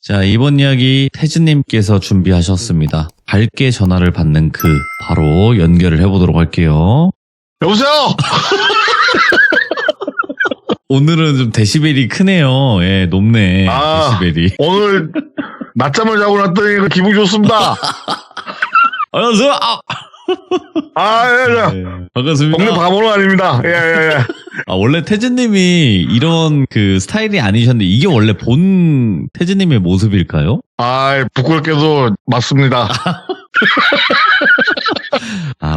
자, 이번 이야기 태즈님께서 준비하셨습니다. 밝게 전화를 받는 바로 연결을 해보도록 할게요. 여보세요? 오늘은 좀 데시벨이 크네요. 예, 높네. 데시벨이. 오늘 낮잠을 자고 났더니 기분이 좋습니다. 안녕하세요. 예. 네, 반갑습니다. 동네 바보는 아닙니다. 예. 원래 태즈님이 이런 스타일이 아니셨는데 이게 원래 본 태즈님의 모습일까요? 부끄럽게도 맞습니다.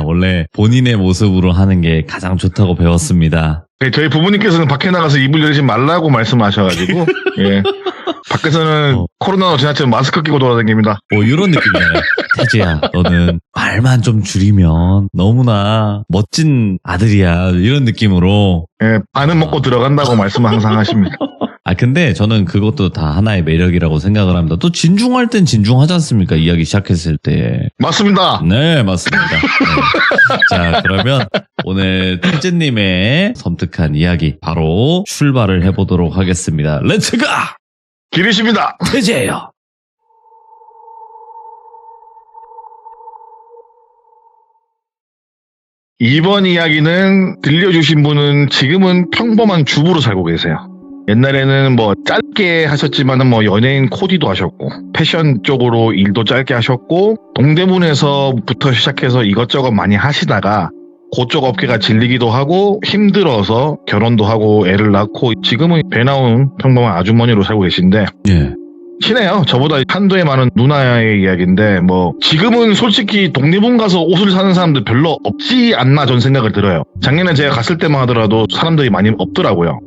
원래 본인의 모습으로 하는 게 가장 좋다고 배웠습니다. 네, 저희 부모님께서는 밖에 나가서 이불 열지 말라고 말씀하셔가지고, 예. 밖에서는 코로나로 지나치면 마스크 끼고 돌아다닙니다. 이런 느낌이잖아요. 태즈야, 너는 말만 좀 줄이면 너무나 멋진 아들이야. 이런 느낌으로. 예, 반은 먹고 들어간다고 말씀을 항상 하십니다. 근데 저는 그것도 다 하나의 매력이라고 생각을 합니다. 또 진중할 땐 진중하지 않습니까? 이야기 시작했을 때. 맞습니다. 네, 맞습니다. 네. 자, 그러면 오늘 태즈님의 섬뜩한 이야기 바로 출발을 해보도록 하겠습니다. 렛츠가! 기리십니다. 태즈예요. 이번 이야기는 들려주신 분은 지금은 평범한 주부로 살고 계세요. 옛날에는 짧게 하셨지만은 연예인 코디도 하셨고, 패션 쪽으로 일도 짧게 하셨고, 동대문에서부터 시작해서 이것저것 많이 하시다가, 그쪽 업계가 질리기도 하고, 힘들어서 결혼도 하고, 애를 낳고, 지금은 배 나온 평범한 아주머니로 살고 계신데, 예. 친해요. 저보다 한도에 많은 누나의 이야기인데, 지금은 솔직히 동대문 가서 옷을 사는 사람들 별로 없지 않나 전 생각을 들어요. 작년에 제가 갔을 때만 하더라도 사람들이 많이 없더라고요.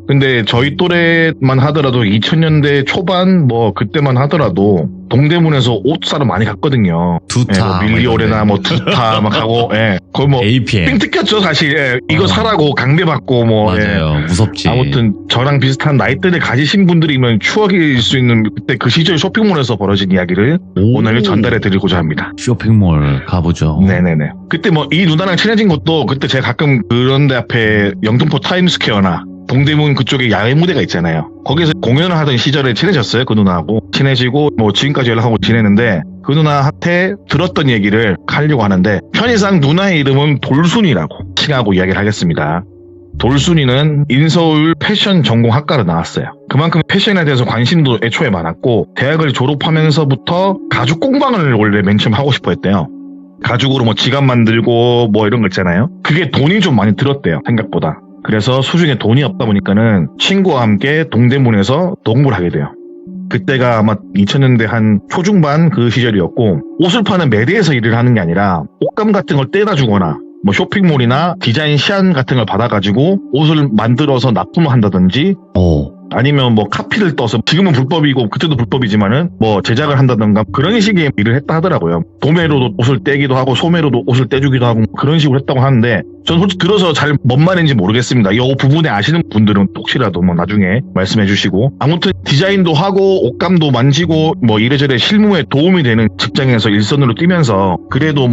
근데 저희 또래만 하더라도 2000년대 초반 그때만 하더라도 동대문에서 옷 사러 많이 갔거든요. 두타, 밀리오레나 두타 막 하고, 거의 APM. 삥 뜯겼죠 사실. 이거 사라고 강대받고 맞아요. 무섭지. 아무튼 저랑 비슷한 나이대를 가지신 분들이면 추억일 수 있는 그때 그 시절 쇼핑몰에서 벌어진 이야기를 오늘 전달해 드리고자 합니다. 쇼핑몰 가보죠. 네네네. 그때 이 누나랑 친해진 것도 그때 제가 가끔 그런 데 앞에 영등포 타임스퀘어나 동대문 그쪽에 야외 무대가 있잖아요. 거기서 공연을 하던 시절에 친해졌어요. 그 누나하고. 친해지고 지금까지 연락하고 지내는데 그 누나한테 들었던 얘기를 하려고 하는데 편의상 누나의 이름은 돌순이라고 칭하고 이야기를 하겠습니다. 돌순이는 인서울 패션 전공학과를 나왔어요. 그만큼 패션에 대해서 관심도 애초에 많았고 대학을 졸업하면서부터 가죽 공방을 원래 맨 처음 하고 싶어 했대요. 가죽으로 지갑 만들고 이런 거 있잖아요. 그게 돈이 좀 많이 들었대요. 생각보다. 그래서 수중에 돈이 없다 보니까는 친구와 함께 동대문에서 농부를 하게 돼요. 그때가 아마 2000년대 한 초중반 그 시절이었고 옷을 파는 매대에서 일을 하는 게 아니라 옷감 같은 걸 떼다 주거나 쇼핑몰이나 디자인 시안 같은 걸 받아가지고 옷을 만들어서 납품을 한다든지 아니면 카피를 떠서 지금은 불법이고 그때도 불법이지만은 제작을 한다던가 그런 식의 일을 했다 하더라고요. 도매로도 옷을 떼기도 하고 소매로도 옷을 떼주기도 하고 그런 식으로 했다고 하는데 전 솔직히 들어서 잘 뭔 말인지 모르겠습니다. 이 부분에 아시는 분들은 혹시라도 나중에 말씀해 주시고 아무튼 디자인도 하고 옷감도 만지고 이래저래 실무에 도움이 되는 직장에서 일선으로 뛰면서 그래도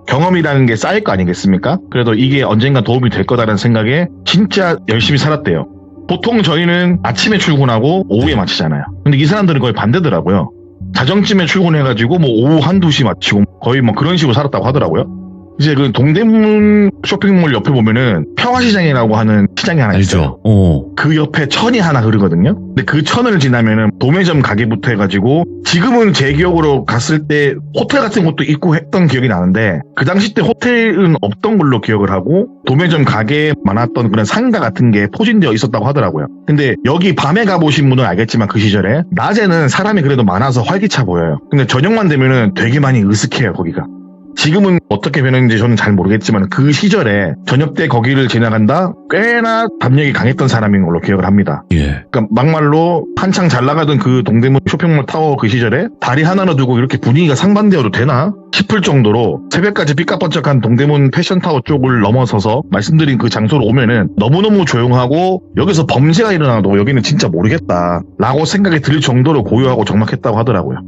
경험이라는 게 쌓일 거 아니겠습니까? 그래도 이게 언젠가 도움이 될 거다라는 생각에 진짜 열심히 살았대요. 보통 저희는 아침에 출근하고 오후에 마치잖아요. 근데 이 사람들은 거의 반대더라고요. 자정쯤에 출근해가지고 오후 1-2시 마치고 거의 그런 식으로 살았다고 하더라고요. 이제 그 동대문 쇼핑몰 옆에 보면은 평화시장이라고 하는 시장이 하나 있어요. 그 옆에 천이 하나 흐르거든요. 근데 그 천을 지나면은 도매점 가게부터 해가지고 지금은 제 기억으로 갔을 때 호텔 같은 것도 있고 했던 기억이 나는데 그 당시 때 호텔은 없던 걸로 기억을 하고 도매점 가게에 많았던 그런 상가 같은 게 포진되어 있었다고 하더라고요. 근데 여기 밤에 가보신 분은 알겠지만 그 시절에 낮에는 사람이 그래도 많아서 활기차 보여요. 근데 저녁만 되면은 되게 많이 으슥해요 거기가. 지금은 어떻게 변했는지 저는 잘 모르겠지만 그 시절에 저녁 때 거기를 지나간다 꽤나 담력이 강했던 사람인 걸로 기억을 합니다. 그러니까 막말로 한창 잘 나가던 그 동대문 쇼핑몰 타워 그 시절에 다리 하나로 두고 이렇게 분위기가 상반되어도 되나 싶을 정도로 새벽까지 삐까뻔쩍한 동대문 패션타워 쪽을 넘어서서 말씀드린 그 장소로 오면은 너무너무 조용하고 여기서 범죄가 일어나도 여기는 진짜 모르겠다 라고 생각이 들 정도로 고요하고 적막했다고 하더라고요.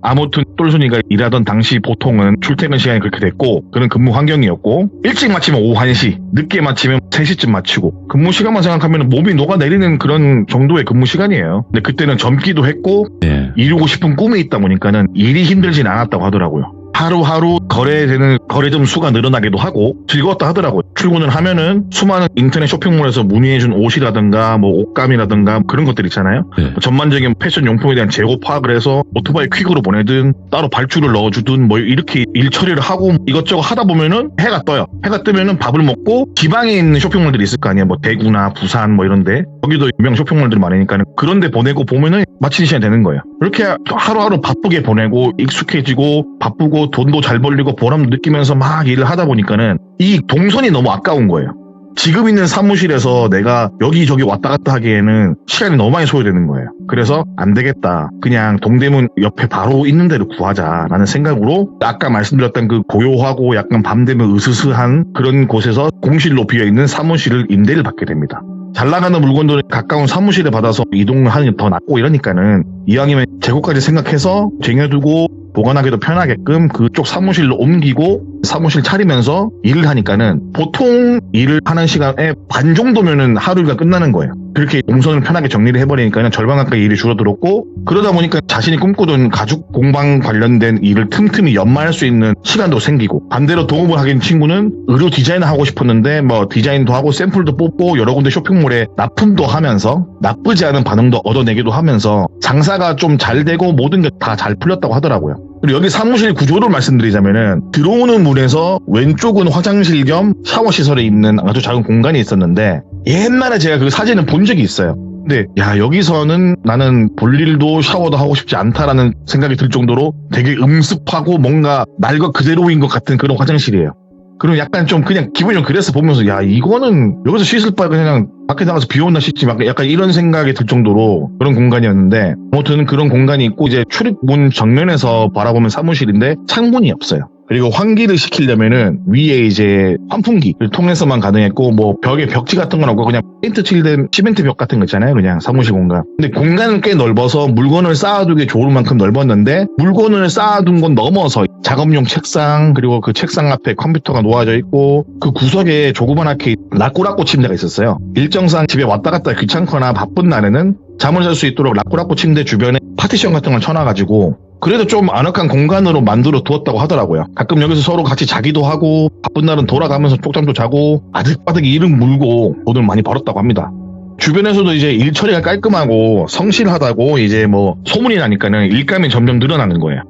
아무튼 똘순이가 일하던 당시 보통은 출퇴근 시간이 그렇게 됐고 그런 근무 환경이었고 일찍 마치면 오후 1시, 늦게 마치면 3시쯤 마치고 근무 시간만 생각하면 몸이 녹아내리는 그런 정도의 근무 시간이에요. 근데 그때는 젊기도 했고 예. 이루고 싶은 꿈이 있다 보니까는 일이 힘들진 않았다고 하더라고요. 하루하루 거래되는 거래점 수가 늘어나기도 하고 즐거웠다 하더라고요. 출근을 하면은 수많은 인터넷 쇼핑몰에서 문의해준 옷이라든가 뭐 옷감이라든가 그런 것들 있잖아요. 네. 전반적인 패션 용품에 대한 재고 파악을 해서 오토바이 퀵으로 보내든 따로 발주를 넣어주든 뭐 이렇게 일 처리를 하고 이것저것 하다 보면은 해가 떠요. 해가 뜨면은 밥을 먹고 지방에 있는 쇼핑몰들이 있을 거 아니에요. 뭐 대구나 부산 뭐 이런데 거기도 유명 쇼핑몰들이 많으니까 그런데 보내고 보면은 마치는 시간이 되는 거예요. 이렇게 하루하루 바쁘게 보내고 익숙해지고 바쁘고 돈도 잘 벌리고 보람 느끼면서 막 일을 하다 보니까는 이 동선이 너무 아까운 거예요. 지금 있는 사무실에서 내가 여기저기 왔다 갔다 하기에는 시간이 너무 많이 소요되는 거예요. 그래서 안 되겠다. 그냥 동대문 옆에 바로 있는 데를 구하자라는 생각으로 아까 말씀드렸던 그 고요하고 약간 밤 되면 으스스한 그런 곳에서 공실로 비어있는 사무실을 임대를 받게 됩니다. 잘 나가는 물건들을 가까운 사무실에 받아서 이동을 하는 게 더 낫고 이러니까는 이왕이면 재고까지 생각해서 쟁여두고 보관하기도 편하게끔 그쪽 사무실로 옮기고 사무실 차리면서 일을 하니까는 보통 일을 하는 시간에 반 정도면은 하루가 끝나는 거예요. 그렇게 동선을 편하게 정리를 해버리니까는 절반 가까이 일이 줄어들었고 그러다 보니까 자신이 꿈꾸던 가죽 공방 관련된 일을 틈틈이 연마할 수 있는 시간도 생기고 반대로 동업을 하긴 친구는 의류 디자인을 하고 싶었는데 뭐 디자인도 하고 샘플도 뽑고 여러 군데 쇼핑몰에 납품도 하면서 나쁘지 않은 반응도 얻어내기도 하면서 장사가 좀 잘 되고 모든 게 다 잘 풀렸다고 하더라고요. 그리고 여기 사무실 구조를 말씀드리자면은 들어오는 문에서 왼쪽은 화장실 겸 샤워 시설에 있는 아주 작은 공간이 있었는데 옛날에 제가 그 사진을 본 적이 있어요. 근데 야 여기서는 나는 볼 일도 샤워도 하고 싶지 않다라는 생각이 들 정도로 되게 음습하고 뭔가 날 것 그대로인 것 같은 그런 화장실이에요. 그럼 약간 좀 그냥 기분이 좀 그래서 보면서 야 이거는 여기서 씻을 바에 그냥 밖에 나가서 비 온나 씻지 약간 이런 생각이 들 정도로 그런 공간이었는데 아무튼 그런 공간이 있고 이제 출입문 정면에서 바라보면 사무실인데 창문이 없어요. 그리고 환기를 시키려면은 위에 이제 환풍기를 통해서만 가능했고 뭐 벽에 벽지 같은 건 없고 그냥 페인트 칠된 시멘트 벽 같은 거 있잖아요. 그냥 사무실 공간. 근데 공간은 꽤 넓어서 물건을 쌓아두기 좋을 만큼 넓었는데 물건을 쌓아둔 건 넘어서 작업용 책상 그리고 그 책상 앞에 컴퓨터가 놓아져 있고 그 구석에 조그만하게 라꾸라꾸 침대가 있었어요. 일정상 집에 왔다 갔다 귀찮거나 바쁜 날에는 잠을 잘 수 있도록 라꾸라꾸 침대 주변에 파티션 같은 걸 쳐놔가지고 그래도 좀 아늑한 공간으로 만들어 두었다고 하더라고요. 가끔 여기서 서로 같이 자기도 하고 바쁜 날은 돌아가면서 쪽잠도 자고 아득바득 일을 물고 돈을 많이 벌었다고 합니다. 주변에서도 이제 일 처리가 깔끔하고 성실하다고 이제 뭐 소문이 나니까는 일감이 점점 늘어나는 거예요.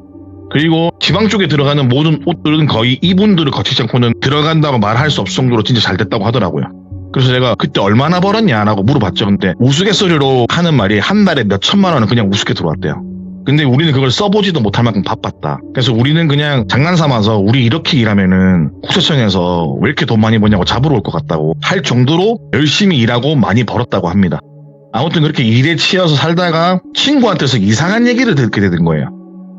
그리고 지방 쪽에 들어가는 모든 옷들은 거의 이분들을 거치지 않고는 들어간다고 말할 수 없을 정도로 진짜 잘 됐다고 하더라고요. 그래서 제가 그때 얼마나 벌었냐라고 물어봤죠. 근데 우스갯소리로 하는 말이 한 달에 몇 천만 원은 그냥 우습게 들어왔대요. 근데 우리는 그걸 써보지도 못할 만큼 바빴다. 그래서 우리는 그냥 장난삼아서 우리 이렇게 일하면은 국세청에서 왜 이렇게 돈 많이 버냐고 잡으러 올 것 같다고 할 정도로 열심히 일하고 많이 벌었다고 합니다. 아무튼 그렇게 일에 치여서 살다가 친구한테서 이상한 얘기를 듣게 된 거예요.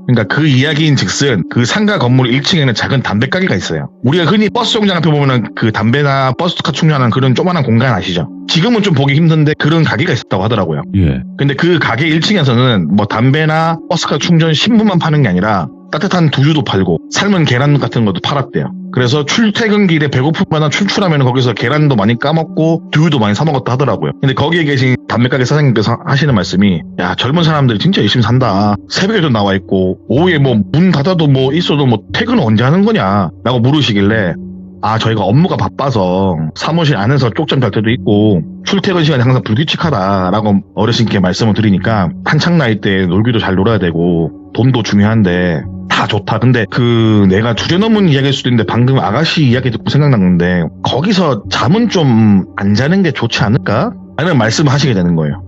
그러니까 그 이야기인 즉슨 그 상가 건물 1층에는 작은 담배 가게가 있어요. 우리가 흔히 버스 정장 앞에 보면은 그 담배나 버스카 충전하는 그런 조그만한 공간 아시죠? 지금은 좀 보기 힘든데 그런 가게가 있었다고 하더라고요. 예. 근데 그 가게 1층에서는 뭐 담배나 버스카 충전 신문만 파는 게 아니라 따뜻한 두유도 팔고 삶은 계란 같은 것도 팔았대요. 그래서 출퇴근길에 배고프거나 출출하면 거기서 계란도 많이 까먹고 두유도 많이 사먹었다 하더라고요. 근데 거기에 계신 담배가게 사장님께서 하시는 말씀이 야 젊은 사람들이 진짜 열심히 산다. 새벽에도 나와 있고 오후에 뭐 문 닫아도 뭐 있어도 뭐 퇴근은 언제 하는 거냐 라고 물으시길래 아 저희가 업무가 바빠서 사무실 안에서 쪽잠 잘 때도 있고 출퇴근 시간이 항상 불규칙하다라고 어르신께 말씀을 드리니까 한창 나이 때 놀기도 잘 놀아야 되고 돈도 중요한데 다 좋다. 근데 그 내가 주제넘은 이야기일 수도 있는데 방금 아가씨 이야기 듣고 생각났는데 거기서 잠은 좀 안 자는 게 좋지 않을까? 라는 말씀을 하시게 되는 거예요.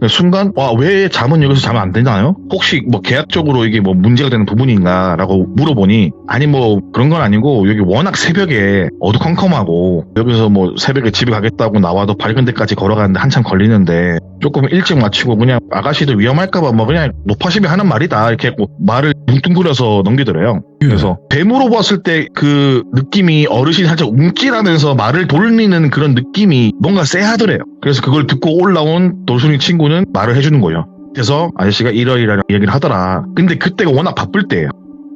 순간 와 왜 잠은 여기서 자면 안 되나요? 혹시 뭐 계약적으로 이게 뭐 문제가 되는 부분인가 라고 물어보니 아니 뭐 그런 건 아니고 여기 워낙 새벽에 어두컴컴하고 여기서 뭐 새벽에 집에 가겠다고 나와도 밝은 데까지 걸어가는데 한참 걸리는데 조금 일찍 마치고 그냥 아가씨들 위험할까봐 뭐 그냥 노파심이 하는 말이다 이렇게 말을 뭉뚱그려서 넘기더래요. 그래서 뱀으로 봤을 때 그 느낌이 어르신이 살짝 움찔하면서 말을 돌리는 그런 느낌이 뭔가 쎄하더래요. 그래서 그걸 듣고 올라온 돌순이 친구는 말을 해주는 거예요. 그래서 아저씨가 이러이러한 얘기를 하더라. 근데 그때가 워낙 바쁠 때예요.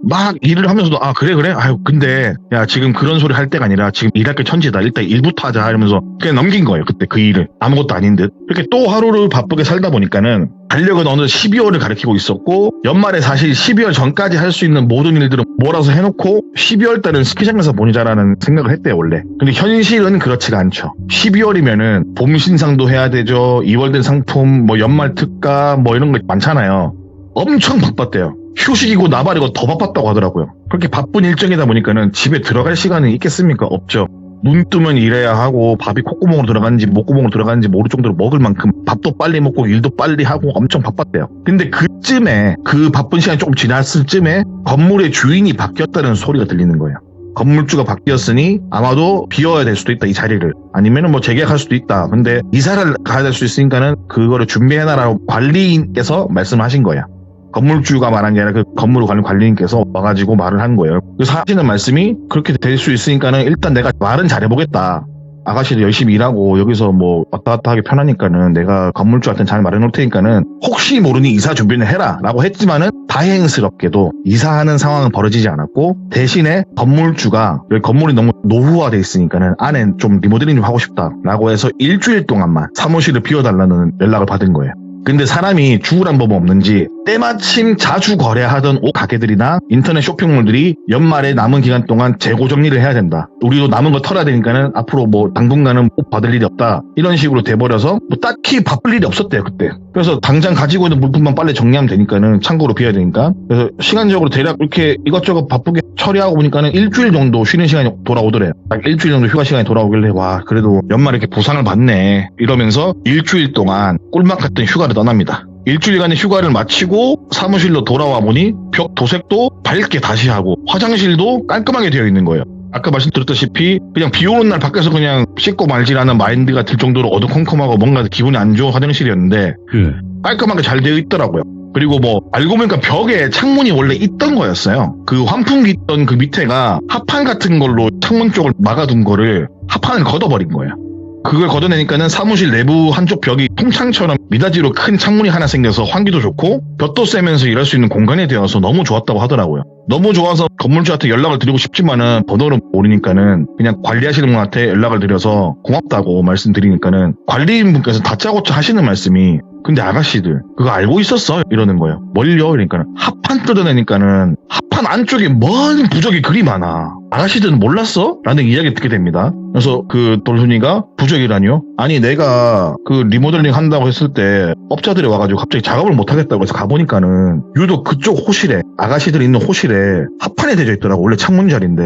막 일을 하면서도 그래 아유 근데 야 지금 그런 소리 할 때가 아니라 지금 일할 게 천지다. 일단 일부터 하자 이러면서 그냥 넘긴 거예요. 그때 그 일을 아무것도 아닌 듯. 이렇게 또 하루를 바쁘게 살다 보니까는 달력은 어느 12월을 가리키고 있었고 연말에 사실 12월 전까지 할 수 있는 모든 일들은 몰아서 해놓고 12월 달은 스키장에서 보내자라는 생각을 했대요 원래. 근데 현실은 그렇지가 않죠. 12월이면은 봄 신상도 해야 되죠. 2월 된 상품 뭐 연말 특가 뭐 이런 거 많잖아요. 엄청 바빴대요. 휴식이고 나발이고 더 바빴다고 하더라고요. 그렇게 바쁜 일정이다 보니까는 집에 들어갈 시간이 있겠습니까? 없죠. 눈 뜨면 일해야 하고 밥이 콧구멍으로 들어가는지 목구멍으로 들어가는지 모를 정도로 먹을 만큼 밥도 빨리 먹고 일도 빨리 하고 엄청 바빴대요. 근데 그쯤에 그 바쁜 시간이 조금 지났을 쯤에 건물의 주인이 바뀌었다는 소리가 들리는 거예요. 건물주가 바뀌었으니 아마도 비워야 될 수도 있다 이 자리를. 아니면은 뭐 재계약할 수도 있다. 근데 이사를 가야 될 수 있으니까는 그거를 준비해놔라고 관리인께서 말씀하신 거예요. 건물주가 말한 게 아니라 그 건물을 관리 관리인께서 와가지고 말을 한 거예요. 그래서 하시는 말씀이 그렇게 될 수 있으니까는 일단 내가 말은 잘해보겠다. 아가씨도 열심히 일하고 여기서 뭐 왔다 갔다 하기 편하니까는 내가 건물주한테 잘 말해놓을 테니까는 혹시 모르니 이사 준비는 해라 라고 했지만은 다행스럽게도 이사하는 상황은 벌어지지 않았고 대신에 건물주가 여기 건물이 너무 노후화돼 있으니까는 안에 좀 리모델링 좀 하고 싶다 라고 해서 일주일 동안만 사무실을 비워달라는 연락을 받은 거예요. 근데 사람이 죽으란 법은 없는지 때마침 자주 거래하던 옷 가게들이나 인터넷 쇼핑몰들이 연말에 남은 기간 동안 재고 정리를 해야 된다. 우리도 남은 거 털어야 되니까는 앞으로 뭐 당분간은 옷 받을 일이 없다. 이런 식으로 돼버려서 뭐 딱히 바쁠 일이 없었대요 그때. 그래서 당장 가지고 있는 물품만 빨리 정리하면 되니까는 창고로 비워야 되니까. 그래서 시간적으로 대략 이렇게 이것저것 바쁘게 처리하고 보니까는 일주일 정도 쉬는 시간이 돌아오더래요. 딱 일주일 정도 휴가 시간이 돌아오길래 와 그래도 연말에 이렇게 보상을 받네 이러면서 일주일 동안 꿀맛 같은 휴가를 떠납니다. 일주일간의 휴가를 마치고 사무실로 돌아와 보니 벽 도색도 밝게 다시 하고 화장실도 깔끔하게 되어 있는 거예요. 아까 말씀드렸다시피 그냥 비 오는 날 밖에서 그냥 씻고 말지라는 마인드가 들 정도로 어두컴컴하고 뭔가 기분이 안 좋은 화장실이었는데 깔끔하게 잘 되어 있더라고요. 그리고 뭐 알고 보니까 벽에 창문이 원래 있던 거였어요. 그 환풍기 있던 그 밑에가 합판 같은 걸로 창문 쪽을 막아둔 거를 합판을 걷어버린 거예요. 그걸 걷어내니까는 사무실 내부 한쪽 벽이 통창처럼 미닫이로 큰 창문이 하나 생겨서 환기도 좋고 볕도 쐬면서 일할 수 있는 공간이 되어서 너무 좋았다고 하더라고요. 너무 좋아서 건물주한테 연락을 드리고 싶지만은 번호를 모르니까는 그냥 관리하시는 분한테 연락을 드려서 고맙다고 말씀드리니까는 관리인분께서 다짜고짜 하시는 말씀이 근데 아가씨들 그거 알고 있었어? 이러는 거예요. 뭘요? 그러니까는 합판 뜯어내니까는 합판 안쪽에 먼 부적이 그리 많아. 아가씨들은 몰랐어? 라는 이야기 듣게 됩니다. 그래서 그 돌순이가 부적이라니요? 아니 내가 그 리모델링 한다고 했을 때 업자들이 와가지고 갑자기 작업을 못하겠다고 해서 가보니까는 유독 그쪽 호실에 아가씨들이 있는 호실에 합판이 되어 있더라고. 원래 창문 자리인데.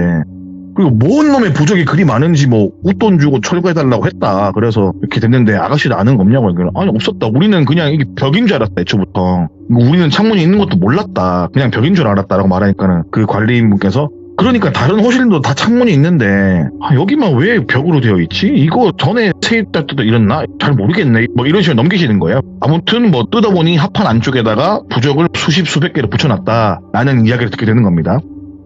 그리고 뭔 놈의 부적이 그리 많은지 뭐 웃돈 주고 철거해달라고 했다. 그래서 이렇게 됐는데 아가씨도 아는 거 없냐고. 아니 없었다. 우리는 그냥 이게 벽인 줄 알았다. 애초부터. 우리는 창문이 있는 것도 몰랐다. 그냥 벽인 줄 알았다라고 말하니까는 그 관리인분께서 그러니까 다른 호실도 다 창문이 있는데 여기만 왜 벽으로 되어 있지? 이거 전에 세입할 때도 이랬나? 잘 모르겠네. 뭐 이런 식으로 넘기시는 거예요. 아무튼 뭐 뜯어보니 합판 안쪽에다가 부적을 수백 개를 붙여놨다라는 이야기를 듣게 되는 겁니다.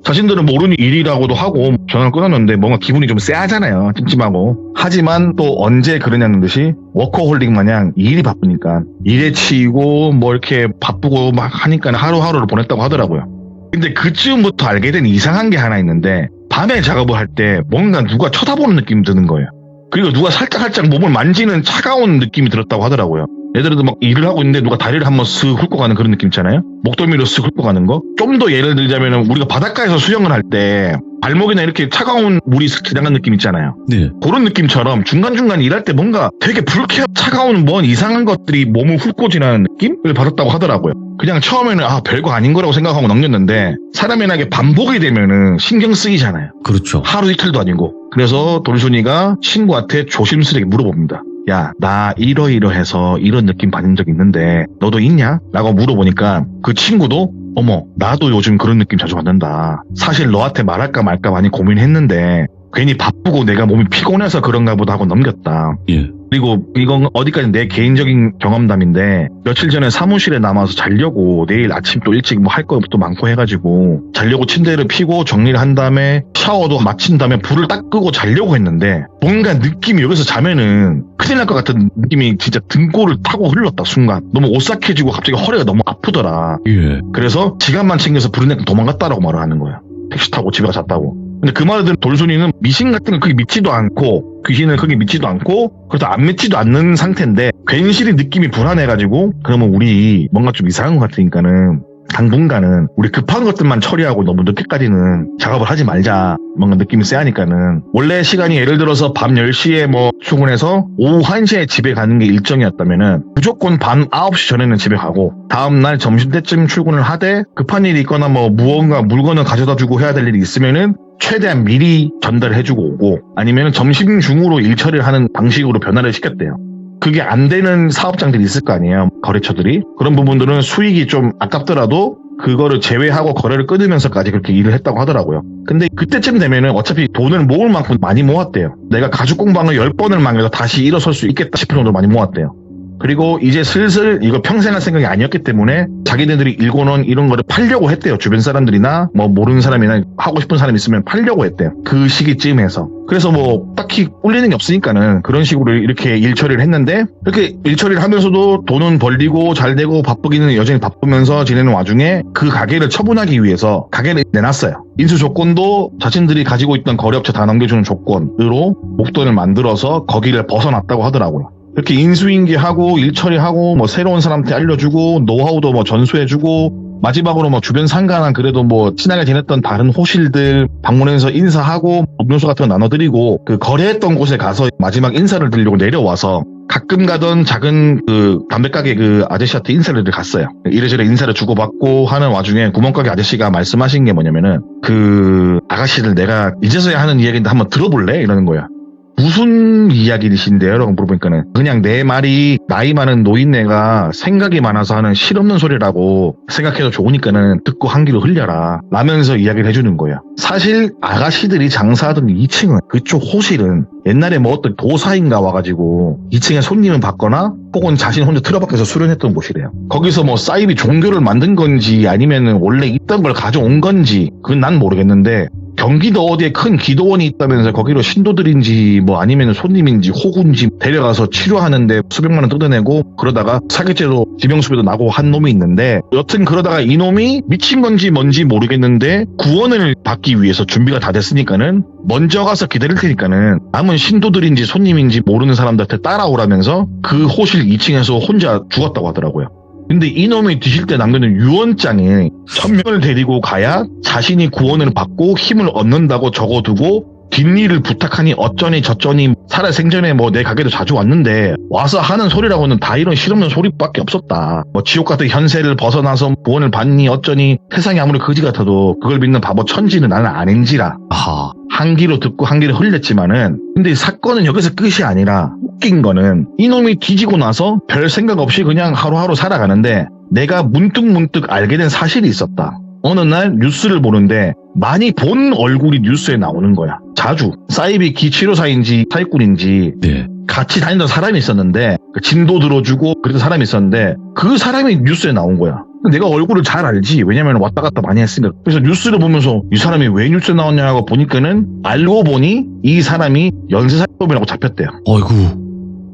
자신들은 모르는 일이라고도 하고 전화를 끊었는데 뭔가 기분이 좀 쎄하잖아요. 찜찜하고. 하지만 또 언제 그러냐는 듯이 워커홀릭 마냥 일이 바쁘니까 일에 치이고 뭐 이렇게 바쁘고 막 하니까 하루하루를 보냈다고 하더라고요. 근데 그쯤부터 알게 된 이상한 게 하나 있는데 밤에 작업을 할 때 뭔가 누가 쳐다보는 느낌이 드는 거예요. 그리고 누가 살짝 몸을 만지는 차가운 느낌이 들었다고 하더라고요. 예를 들어서 막 일을 하고 있는데 누가 다리를 한번 쓱 훑고 가는 그런 느낌 있잖아요. 목덜미로 쓱 훑고 가는 거. 좀 더 예를 들자면 우리가 바닷가에서 수영을 할 때 발목이나 이렇게 차가운 물이 쓱 지나간 느낌 있잖아요. 네. 그런 느낌처럼 중간중간 일할 때 뭔가 되게 불쾌한 차가운 뭔 이상한 것들이 몸을 훑고 지나는 느낌을 받았다고 하더라고요. 그냥 처음에는 별거 아닌 거라고 생각하고 넘겼는데 사람이나 이게 반복이 되면은 신경 쓰이잖아요. 그렇죠. 하루 이틀도 아니고. 그래서 돌순이가 친구한테 조심스레 물어봅니다. 야, 나 이러이러해서 이런 느낌 받은 적 있는데 너도 있냐? 라고 물어보니까 그 친구도 어머, 나도 요즘 그런 느낌 자주 받는다. 사실 너한테 말할까 말까 많이 고민했는데 괜히 바쁘고 내가 몸이 피곤해서 그런가 보다 하고 넘겼다. 예. 그리고 이건 어디까지 내 개인적인 경험담인데 며칠 전에 사무실에 남아서 자려고 내일 아침 또 일찍 뭐 할 것도 많고 해가지고 자려고 침대를 피고 정리를 한 다음에 샤워도 마친 다음에 불을 딱 끄고 자려고 했는데 뭔가 느낌이 여기서 자면은 큰일 날 것 같은 느낌이 진짜 등골을 타고 흘렀다 순간. 너무 오싹해지고 갑자기 허리가 너무 아프더라. 예. 그래서 지갑만 챙겨서 부른 애 도망갔다라고 말을 하는 거야. 택시 타고 집에 잤다고. 근데 그 말을 들은 돌순이는 미신 같은 걸 크게 믿지도 않고 귀신을 크게 믿지도 않고 그렇다고 안 믿지도 않는 상태인데 괜시리 느낌이 불안해가지고 그러면 우리 뭔가 좀 이상한 것 같으니까는 당분간은 우리 급한 것들만 처리하고 너무 늦게까지는 작업을 하지 말자. 뭔가 느낌이 쎄하니까는 원래 시간이 예를 들어서 밤 10시에 뭐 출근해서 오후 1시에 집에 가는 게 일정이었다면은 무조건 밤 9시 전에는 집에 가고 다음날 점심때쯤 출근을 하되 급한 일이 있거나 뭐 무언가 물건을 가져다 주고 해야 될 일이 있으면은 최대한 미리 전달을 해주고 오고 아니면 점심 중으로 일 처리를 하는 방식으로 변화를 시켰대요. 그게 안 되는 사업장들이 있을 거 아니에요. 거래처들이. 그런 부분들은 수익이 좀 아깝더라도 그거를 제외하고 거래를 끊으면서까지 그렇게 일을 했다고 하더라고요. 근데 그때쯤 되면은 어차피 돈을 모을 만큼 많이 모았대요. 내가 가죽 공방을 10번을 망해도 다시 일어설 수 있겠다 싶을 정도로 많이 모았대요. 그리고 이제 슬슬 이거 평생 할 생각이 아니었기 때문에 자기네들이 일궈놓은 이런 거를 팔려고 했대요. 주변 사람들이나 뭐 모르는 사람이나 하고 싶은 사람이 있으면 팔려고 했대요. 그 시기쯤에서. 그래서 뭐 딱히 꿀리는 게 없으니까는 그런 식으로 이렇게 일 처리를 했는데 이렇게 일 처리를 하면서도 돈은 벌리고 잘 되고 바쁘기는 여전히 바쁘면서 지내는 와중에 그 가게를 처분하기 위해서 가게를 내놨어요. 인수 조건도 자신들이 가지고 있던 거래업체 다 넘겨주는 조건으로 목돈을 만들어서 거기를 벗어났다고 하더라고요. 이렇게 인수인계하고 일 처리하고 뭐 새로운 사람한테 알려주고 노하우도 뭐 전수해주고 마지막으로 뭐 주변 상가나 그래도 뭐 친하게 지냈던 다른 호실들 방문해서 인사하고 음료수 같은 거 나눠드리고 그 거래했던 곳에 가서 마지막 인사를 드리려고 내려와서 가끔 가던 작은 그 담배가게 그 아저씨한테 인사를 갔어요. 이래저래 인사를 주고받고 하는 와중에 구멍가게 아저씨가 말씀하신 게 뭐냐면은 그 아가씨들 내가 이제서야 하는 이야기인데 한번 들어볼래? 이러는 거야. 무슨 이야기이신데요? 라고 물어보니까는 그냥 내 말이 나이 많은 노인네가 생각이 많아서 하는 실없는 소리라고 생각해도 좋으니까는 듣고 한 귀로 흘려라 라면서 이야기를 해주는 거야. 사실 아가씨들이 장사하던 2층은 그쪽 호실은 옛날에 뭐 어떤 도사인가 와가지고 2층에 손님을 받거나 혹은 자신 혼자 틀어박혀서 수련했던 곳이래요. 거기서 뭐 사이비 종교를 만든 건지 아니면 원래 있던 걸 가져온 건지 그건 난 모르겠는데 경기도 어디에 큰 기도원이 있다면서 거기로 신도들인지 뭐 아니면 손님인지 호구인지 데려가서 치료하는데 수백만 원 뜯어내고 그러다가 사기죄로 지명수배도 나고 한 놈이 있는데 여튼 그러다가 이놈이 미친 건지 뭔지 모르겠는데 구원을 받기 위해서 준비가 다 됐으니까는 먼저 가서 기다릴 테니까는 남은 신도들인지 손님인지 모르는 사람들한테 따라오라면서 그 호실 2층에서 혼자 죽었다고 하더라고요. 근데 이놈이 뒤질 때 남겨놓은 유언장에 1000명을 데리고 가야 자신이 구원을 받고 힘을 얻는다고 적어두고 뒷일을 부탁하니 어쩌니 저쩌니 살아생전에 뭐 내 가게도 자주 왔는데 와서 하는 소리라고는 다 이런 실없는 소리밖에 없었다. 뭐 지옥 같은 현세를 벗어나서 구원을 받니 어쩌니 세상이 아무리 거지 같아도 그걸 믿는 바보 천지는 나는 아닌지라. 아하. 한 귀로 듣고 한 귀로 흘렸지만은 근데 사건은 여기서 끝이 아니라 웃긴 거는 이놈이 뒤지고 나서 별 생각 없이 그냥 하루하루 살아가는데 내가 문득 알게 된 사실이 있었다. 어느 날 뉴스를 보는데 많이 본 얼굴이 뉴스에 나오는 거야. 자주. 사이비 기치료사인지 사기꾼인지 네. 같이 다니던 사람이 있었는데 진도 들어주고 그랬던 사람이 있었는데 그 사람이 뉴스에 나온 거야. 내가 얼굴을 잘 알지. 왜냐면 왔다 갔다 많이 했으니까. 그래서 뉴스를 보면서 이 사람이 왜 뉴스에 나왔냐 하고 보니까는 알고 보니 이 사람이 연쇄살인범이라고 잡혔대요. 어이구.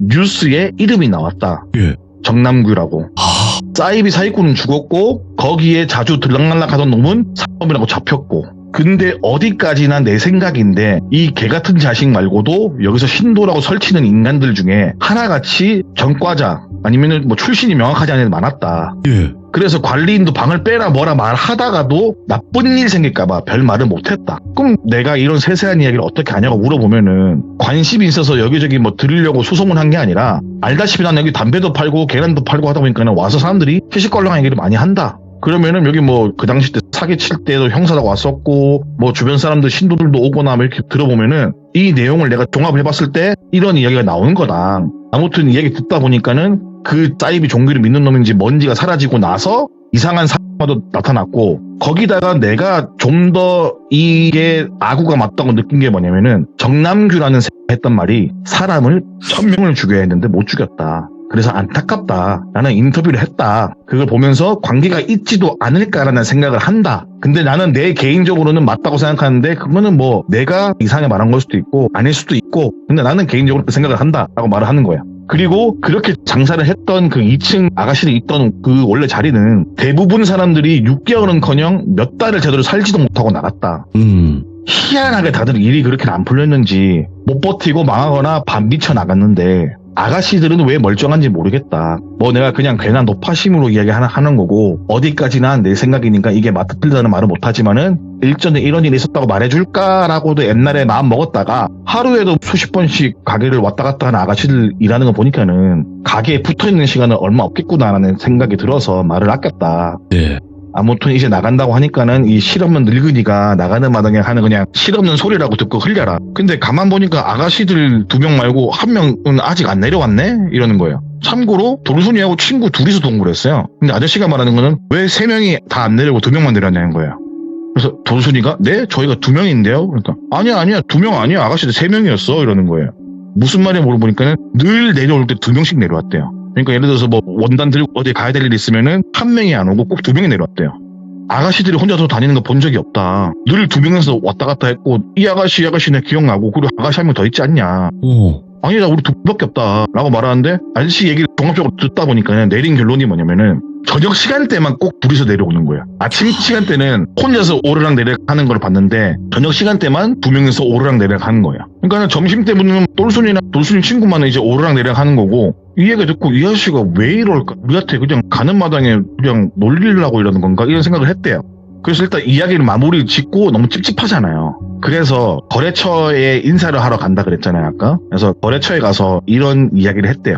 뉴스에 이름이 나왔다. 예. 정남규라고. 아. 사이비 사기꾼은 죽었고 거기에 자주 들락날락하던 놈은 살인범이라고 잡혔고 근데 어디까지나 내 생각인데 이 개같은 자식 말고도 여기서 신도라고 설치는 인간들 중에 하나같이 전과자 아니면 뭐 출신이 명확하지 않은 애들 많았다. 예. 그래서 관리인도 방을 빼라 뭐라 말하다가도 나쁜 일 생길까봐 별 말을 못했다. 그럼 내가 이런 세세한 이야기를 어떻게 하냐고 물어보면은 관심이 있어서 여기저기 뭐 들으려고 수소문한 게 아니라 알다시피 난 여기 담배도 팔고 계란도 팔고 하다 보니까는 와서 사람들이 시시껄렁한 얘기를 많이 한다. 그러면은 여기 뭐 그 당시 때 사기칠 때도 형사가 왔었고 뭐 주변 사람들 신도들도 오거나 뭐 이렇게 들어보면은 이 내용을 내가 종합을 해봤을 때 이런 이야기가 나오는 거다. 아무튼 이야기 듣다 보니까는 그 사이비 종교를 믿는 놈인지 뭔지가 사라지고 나서 이상한 사람도 나타났고 거기다가 내가 좀 더 이게 아구가 맞다고 느낀 게 뭐냐면은 정남규라는 했던 말이 사람을 1000명을 죽여야 했는데 못 죽였다. 그래서 안타깝다. 라는 인터뷰를 했다. 그걸 보면서 관계가 있지도 않을까라는 생각을 한다. 근데 나는 내 개인적으로는 맞다고 생각하는데 그거는 뭐 내가 이상하게 말한 걸 수도 있고 아닐 수도 있고 근데 나는 개인적으로 그 생각을 한다. 라고 말을 하는 거야. 그리고 그렇게 장사를 했던 그 2층 아가씨들이 있던 그 원래 자리는 대부분 사람들이 6개월은커녕 몇 달을 제대로 살지도 못하고 나갔다. 희한하게 다들 일이 그렇게 안 풀렸는지 못 버티고 망하거나 반 미쳐 나갔는데 아가씨들은 왜 멀쩡한지 모르겠다. 뭐 내가 그냥 괜한 노파심으로 이야기하는 거고 어디까지나 내 생각이니까 이게 맞다 틀리다는 말은 못하지만은 일전에 이런 일이 있었다고 말해줄까라고도 옛날에 마음 먹었다가 하루에도 수십 번씩 가게를 왔다 갔다 하는 아가씨들 일하는 거 보니까는 가게에 붙어있는 시간은 얼마 없겠구나라는 생각이 들어서 말을 아꼈다. 네. 아무튼 이제 나간다고 하니까는 이 실없는 늙은이가 나가는 마당에 하는 그냥 실없는 소리라고 듣고 흘려라. 근데 가만 보니까 아가씨들 2명 말고 1명은 아직 안 내려왔네? 이러는 거예요. 참고로 돌순이하고 친구 둘이서 동거를 했어요. 근데 아저씨가 말하는 거는 왜 3명이 다 안 내려고 2명만 내려왔냐는 거예요. 그래서 돌순이가 네? 저희가 2명인데요? 그러니까 아니야 2명 아니야. 아가씨들 3명이었어. 이러는 거예요. 무슨 말인지 물어보니까는 늘 내려올 때 2명씩 내려왔대요. 그러니까 예를 들어서 뭐 원단 들고 어디 가야 될 일 있으면은 1명이 안 오고 꼭 2명이 내려왔대요. 아가씨들이 혼자서 다니는 거 본 적이 없다. 늘 2명에서 왔다 갔다 했고 이 아가씨 내 기억나고 그리고 아가씨 한 명 더 있지 않냐. 아니다 우리 2명밖에 없다 라고 말하는데 아저씨 얘기를 종합적으로 듣다 보니까 내린 결론이 뭐냐면은 저녁 시간대만 꼭 둘이서 내려오는 거야. 아침 시간대는 혼자서 오르락 내리락 하는 걸 봤는데 저녁 시간대만 2명이서 오르락 내리락 하는 거야. 그러니까 점심 때는 돌순이나 돌순이 친구만은 이제 오르락 내리락 하는 거고 이 얘기 듣고 이 아저씨가 왜 이럴까? 우리한테 그냥 가는 마당에 그냥 놀리려고 이러는 건가? 이런 생각을 했대요. 그래서 일단 이야기를 마무리 짓고 너무 찝찝하잖아요. 그래서 거래처에 인사를 하러 간다 그랬잖아요 아까. 그래서 거래처에 가서 이런 이야기를 했대요.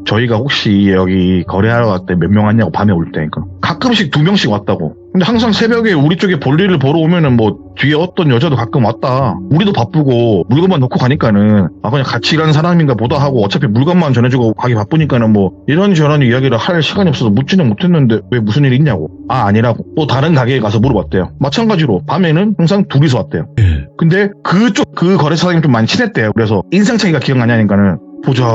저희가 혹시 여기 거래하러 갈 때 몇 명 왔냐고 밤에 올 때 그러니까 가끔씩 2명씩 왔다고. 근데 항상 새벽에 우리 쪽에 볼일을 보러 오면은 뭐 뒤에 어떤 여자도 가끔 왔다. 우리도 바쁘고 물건만 놓고 가니까는 그냥 같이 일하는 사람인가 보다 하고 어차피 물건만 전해주고 가기 바쁘니까는 뭐 이런저런 이야기를 할 시간이 없어서 묻지는 못했는데 왜 무슨 일이 있냐고. 아니라고. 또 다른 가게에 가서 물어봤대요. 마찬가지로 밤에는 항상 둘이서 왔대요. 근데 그쪽 그 거래처 사장님 좀 많이 친했대요. 그래서 인상 차이가 기억나냐니까는 보자.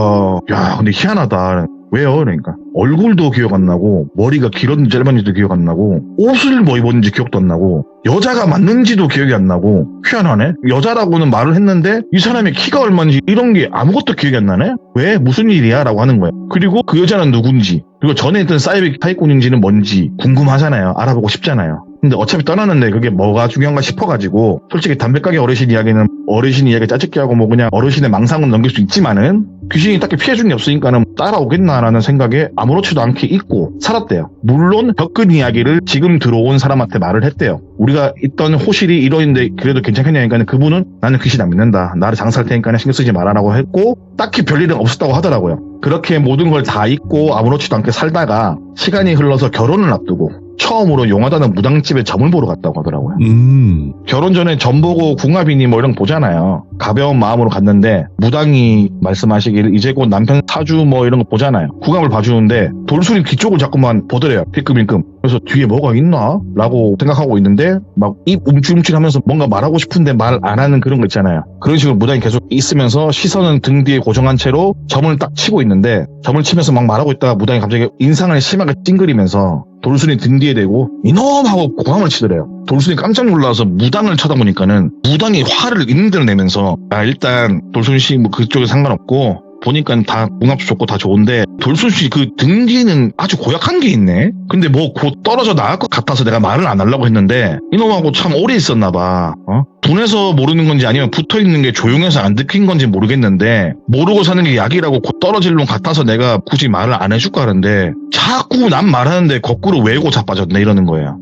야 근데 희한하다. 왜요? 그러니까 얼굴도 기억 안 나고 머리가 길었는지 짧았는지도 기억 안 나고 옷을 뭐 입었는지 기억도 안 나고 여자가 맞는지도 기억이 안 나고 희한하네. 여자라고는 말을 했는데 이 사람의 키가 얼마인지 이런 게 아무것도 기억이 안 나네. 왜? 무슨 일이야? 라고 하는 거야. 그리고 그 여자는 누군지 그리고 전에 있던 사이비사기꾼인지는 뭔지 궁금하잖아요. 알아보고 싶잖아요. 근데 어차피 떠나는데 그게 뭐가 중요한가 싶어가지고 솔직히 담배가게 어르신 이야기는 어르신 이야기 짜증게 하고 뭐 그냥 어르신의 망상은 넘길 수 있지만은 귀신이 딱히 피해준 게 없으니까는 따라오겠나라는 생각에 아무렇지도 않게 잊고 살았대요. 물론 겪은 이야기를 지금 들어온 사람한테 말을 했대요. 우리가 있던 호실이 이러는데 그래도 괜찮겠냐니까 그분은 나는 귀신 안 믿는다. 나를 장사할 테니까 신경 쓰지 말아라고 했고 딱히 별일은 없었다고 하더라고요. 그렇게 모든 걸 다 잊고 아무렇지도 않게 살다가 시간이 흘러서 결혼을 앞두고 처음으로 용하다는 무당집에 점을 보러 갔다고 하더라고요. 결혼 전에 점 보고 궁합이니 뭐 이런 거 보잖아요. 가벼운 마음으로 갔는데 무당이 말씀하시기를 이제 곧 남편 사주 뭐 이런 거 보잖아요. 궁합을 봐주는데 돌수리 뒤쪽을 자꾸만 보더래요. 힐끔힐끔. 그래서 뒤에 뭐가 있나? 라고 생각하고 있는데 막 입 움찔움찔하면서 뭔가 말하고 싶은데 말 안 하는 그런 거 있잖아요. 그런 식으로 무당이 계속 있으면서 시선은 등 뒤에 고정한 채로 점을 딱 치고 있는데 점을 치면서 막 말하고 있다가 무당이 갑자기 인상을 심하게 찡그리면서 돌순이 등 뒤에 대고 이놈 하고 고함을 치더래요. 돌순이 깜짝 놀라서 무당을 쳐다보니까는 무당이 화를 있는 대로 내면서 일단 돌순 씨 뭐 그쪽에 상관없고 보니까 다 궁합도 좋고 다 좋은데 돌순 씨 그 등 뒤에는 아주 고약한 게 있네. 근데 뭐 곧 떨어져 나갈 것 같아서 내가 말을 안 하려고 했는데 이놈하고 참 오래 있었나 봐. 둔해서 모르는 건지 아니면 붙어있는 게 조용해서 안 들킨 건지 모르겠는데 모르고 사는 게 약이라고 곧 떨어질 놈 같아서 내가 굳이 말을 안 해줄까 하는데 자꾸 난 말하는데 거꾸로 왜고 자빠졌네 이러는 거예요.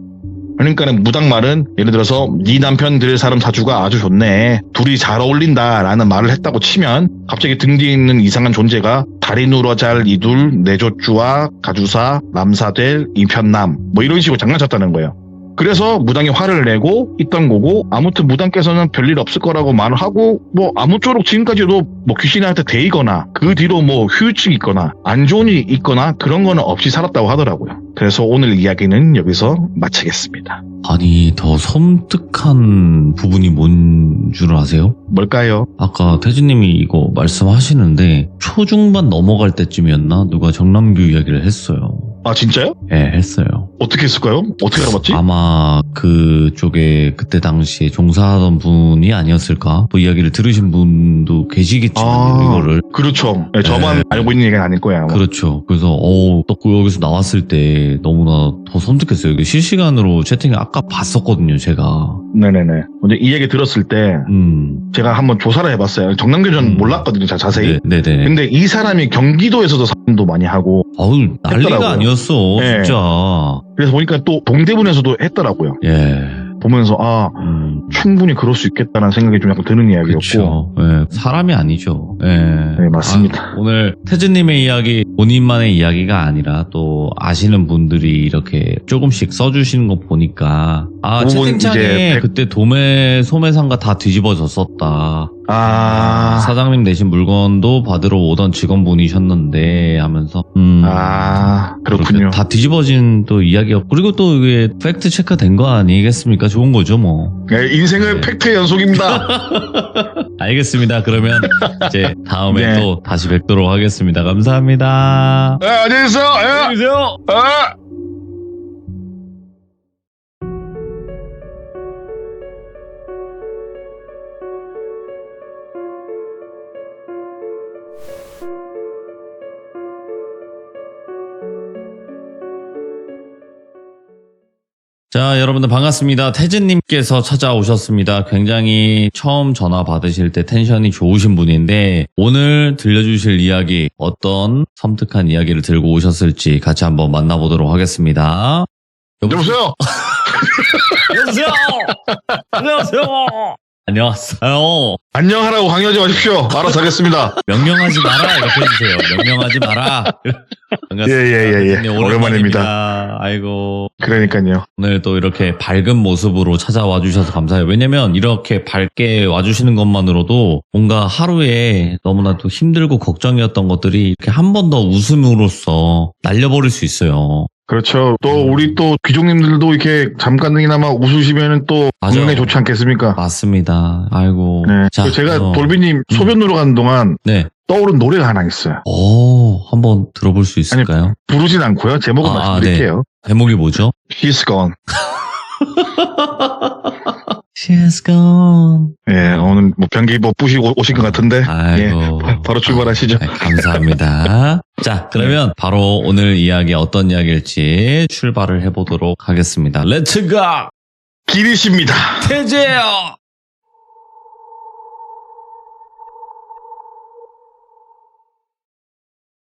그러니까는 무당 말은 예를 들어서 네 남편 들 사람 사주가 아주 좋네. 둘이 잘 어울린다 라는 말을 했다고 치면 갑자기 등 뒤에 있는 이상한 존재가 다리 누러 잘 이둘 내조주와 가주사 남사될 이편남 뭐 이런 식으로 장난쳤다는 거예요. 그래서 무당이 화를 내고 있던 거고 아무튼 무당께서는 별일 없을 거라고 말을 하고 뭐 아무쪼록 지금까지도 뭐 귀신한테 데이거나 그 뒤로 뭐 후유증이 있거나 안 좋은 일이 있거나 그런 거는 없이 살았다고 하더라고요. 그래서 오늘 이야기는 여기서 마치겠습니다. 아니, 더 섬뜩한 부분이 뭔 줄 아세요? 뭘까요? 아까 태진님이 이거 말씀하시는데 초중반 넘어갈 때쯤이었나? 누가 정남규 이야기를 했어요. 아 진짜요? 예, 했어요. 어떻게 했을까요? 어떻게 알아봤지? 아마 그쪽에 그때 당시에 종사하던 분이 아니었을까? 또 이야기를 들으신 분도 계시겠지만 이거를. 그렇죠. 네, 저만 네. 알고 있는 얘기는 아닐 거예요. 아마. 그렇죠. 그래서 또 여기서 나왔을 때 너무나 더 섬뜩했어요. 실시간으로 채팅을 아까 봤었거든요, 제가. 네네네. 근데 이 얘기 들었을 때 제가 한번 조사를 해봤어요. 정남규 전 몰랐거든요, 자세히. 네네. 근데 이 사람이 경기도에서도 사람도 많이 하고 아우, 난리가 했더라고요. 아니었어, 네. 진짜. 그래서 보니까 또 동대문에서도 했더라고요. 예. 보면서 충분히 그럴 수 있겠다는 생각이 좀 약간 드는 이야기였고. 그렇죠. 예. 사람이 아니죠. 예. 네, 맞습니다. 오늘 태진님의 이야기, 본인만의 이야기가 아니라 또 아시는 분들이 이렇게 조금씩 써주시는 거 보니까 부분 채팅창에 이제 그때 도매 소매상가 다 뒤집어졌었다. 사장님 내신 물건도 받으러 오던 직원분이셨는데 하면서 그렇군요. 그렇게 다 뒤집어진 또 이야기였고 그리고 또 이게 팩트 체크 된 거 아니겠습니까? 좋은 거죠 뭐. 네, 인생은 팩트의 연속입니다. 알겠습니다. 그러면 이제 다음에 네. 또 다시 뵙도록 하겠습니다. 감사합니다. 네, 안녕히 계세요. 안녕히 계세요. 자, 여러분들 반갑습니다. 태진님께서 찾아오셨습니다. 굉장히 처음 전화 받으실 때 텐션이 좋으신 분인데 오늘 들려주실 이야기 어떤 섬뜩한 이야기를 들고 오셨을지 같이 한번 만나보도록 하겠습니다. 여보세요? 여보세요? 안녕하세요? 안녕하세요. 안녕하라고 강요하지 마십시오. 알아서 하겠습니다. 명령하지 마라 이렇게 해주세요. 명령하지 마라. 반갑습니다. 예. 네, 오랜만입니다. 아이고. 그러니까요. 오늘 또 이렇게 밝은 모습으로 찾아와 주셔서 감사해요. 왜냐면 이렇게 밝게 와주시는 것만으로도 뭔가 하루에 너무나 또 힘들고 걱정이었던 것들이 이렇게 한 번 더 웃음으로써 날려버릴 수 있어요. 그렇죠. 또 우리 또 귀족님들도 이렇게 잠깐이나마 웃으시면은 또 맞아요. 건강에 좋지 않겠습니까? 맞습니다. 아이고. 네. 자, 제가 돌비님 소변으로 가는 동안 네. 떠오른 노래가 하나 있어요. 한번 들어볼 수 있을까요? 부르진 않고요. 제목은 말씀드릴게요. 네. 제목이 뭐죠? She's Gone. She's gone. 예, 오늘 뭐 변기 뭐 부시고 오신 것 같은데. 아이고. 예, 바로 출발하시죠. 네, 감사합니다. 자, 그러면 바로 오늘 이야기 어떤 이야기일지 출발을 해보도록 하겠습니다. 렛츠 고! 기리십니다. 태제요!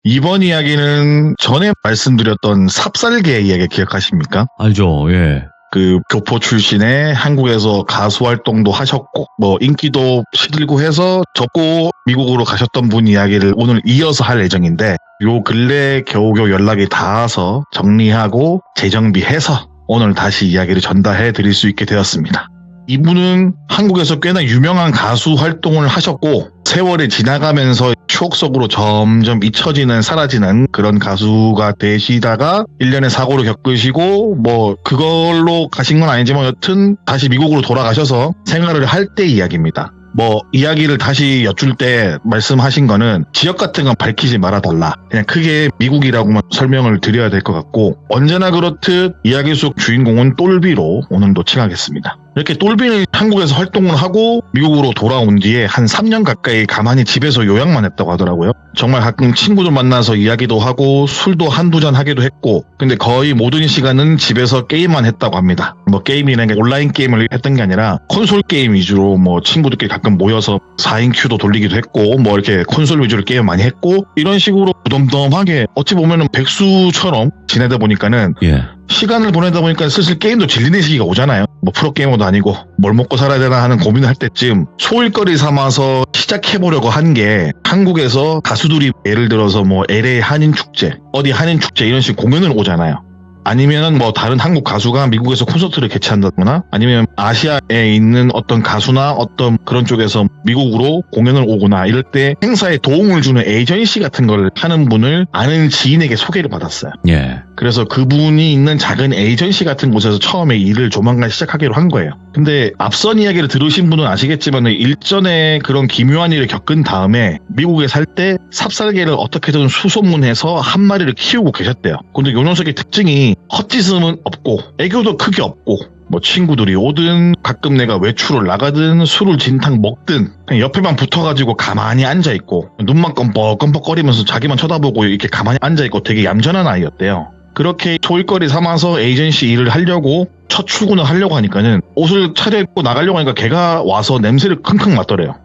이번 이야기는 전에 말씀드렸던 삽살개 이야기 기억하십니까? 알죠, 예. 그 교포 출신의 한국에서 가수 활동도 하셨고 뭐 인기도 시들고 해서 접고 미국으로 가셨던 분 이야기를 오늘 이어서 할 예정인데 요 근래 겨우겨우 연락이 닿아서 정리하고 재정비해서 오늘 다시 이야기를 전달해 드릴 수 있게 되었습니다. 이분은 한국에서 꽤나 유명한 가수 활동을 하셨고 세월이 지나가면서 추억 속으로 점점 잊혀지는 사라지는 그런 가수가 되시다가 일련의 사고를 겪으시고 뭐 그걸로 가신 건 아니지만 여튼 다시 미국으로 돌아가셔서 생활을 할 때 이야기입니다. 뭐 이야기를 다시 여쭐 때 말씀하신 거는 지역 같은 건 밝히지 말아달라. 그냥 크게 미국이라고만 설명을 드려야 될 것 같고 언제나 그렇듯 이야기 속 주인공은 똘비로 오늘도 칭하겠습니다. 이렇게 똘비는 한국에서 활동을 하고 미국으로 돌아온 뒤에 한 3년 가까이 가만히 집에서 요양만 했다고 하더라고요. 정말 가끔 친구들 만나서 이야기도 하고 술도 한두 잔 하기도 했고 근데 거의 모든 시간은 집에서 게임만 했다고 합니다. 뭐 게임이라는 게 온라인 게임을 했던 게 아니라 콘솔 게임 위주로 뭐 친구들끼리 가끔 모여서 4인 큐도 돌리기도 했고 뭐 이렇게 콘솔 위주로 게임 많이 했고 이런 식으로 무덤덤하게 어찌 보면은 백수처럼 지내다 보니까는 예. 시간을 보내다 보니까 슬슬 게임도 질리는 시기가 오잖아요. 뭐 프로게이머도 아니고 뭘 먹고 살아야 되나 하는 고민을 할 때쯤 소일거리 삼아서 시작해보려고 한 게 한국에서 가수들이 예를 들어서 뭐 LA 한인축제, 어디 한인축제 이런 식으로 공연을 오잖아요. 아니면은 뭐 다른 한국 가수가 미국에서 콘서트를 개최한다거나 아니면 아시아에 있는 어떤 가수나 어떤 그런 쪽에서 미국으로 공연을 오거나 이럴 때 행사에 도움을 주는 에이전시 같은 걸 하는 분을 아는 지인에게 소개를 받았어요. 예. 그래서 그분이 있는 작은 에이전시 같은 곳에서 처음에 일을 조만간 시작하기로 한 거예요. 근데 앞선 이야기를 들으신 분은 아시겠지만 일전에 그런 기묘한 일을 겪은 다음에 미국에 살 때 삽살개를 어떻게든 수소문해서 한 마리를 키우고 계셨대요. 근데 요 녀석의 특징이 헛짓음은 없고 애교도 크게 없고 뭐 친구들이 오든 가끔 내가 외출을 나가든 술을 진탕 먹든 그냥 옆에만 붙어가지고 가만히 앉아있고 눈만 껌뻑껌뻑거리면서 자기만 쳐다보고 이렇게 가만히 앉아있고 되게 얌전한 아이였대요. 그렇게 소일거리 삼아서 에이전시 일을 하려고 첫 출근을 하려고 하니까는 옷을 차려입고 나가려고 하니까 걔가 와서 냄새를 킁킁 맡더래요.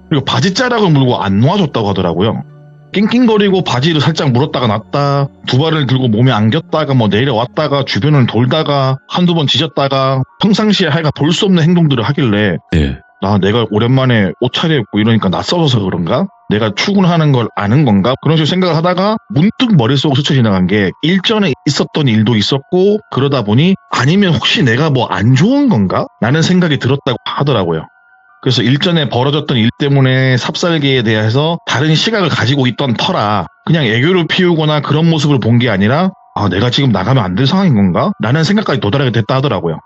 그리고 바지자락을 물고 안 놓아줬다고 하더라고요. 낑낑거리고 바지를 살짝 물었다가 놨다, 두 발을 들고 몸에 안겼다가 뭐 내려왔다가 주변을 돌다가 한두 번 지졌다가 평상시에 하여간 볼 수 없는 행동들을 하길래 예. 내가 오랜만에 옷 차려입고 이러니까 낯설어서 그런가? 내가 출근하는 걸 아는 건가? 그런 식으로 생각을 하다가 문득 머릿속으로 스쳐 지나간 게 일전에 있었던 일도 있었고 그러다 보니 아니면 혹시 내가 뭐 안 좋은 건가? 라는 생각이 들었다고 하더라고요. 그래서 일전에 벌어졌던 일 때문에 삽살개에 대해서 다른 시각을 가지고 있던 터라 그냥 애교를 피우거나 그런 모습을 본 게 아니라 내가 지금 나가면 안 될 상황인 건가? 라는 생각까지 도달하게 됐다 하더라고요.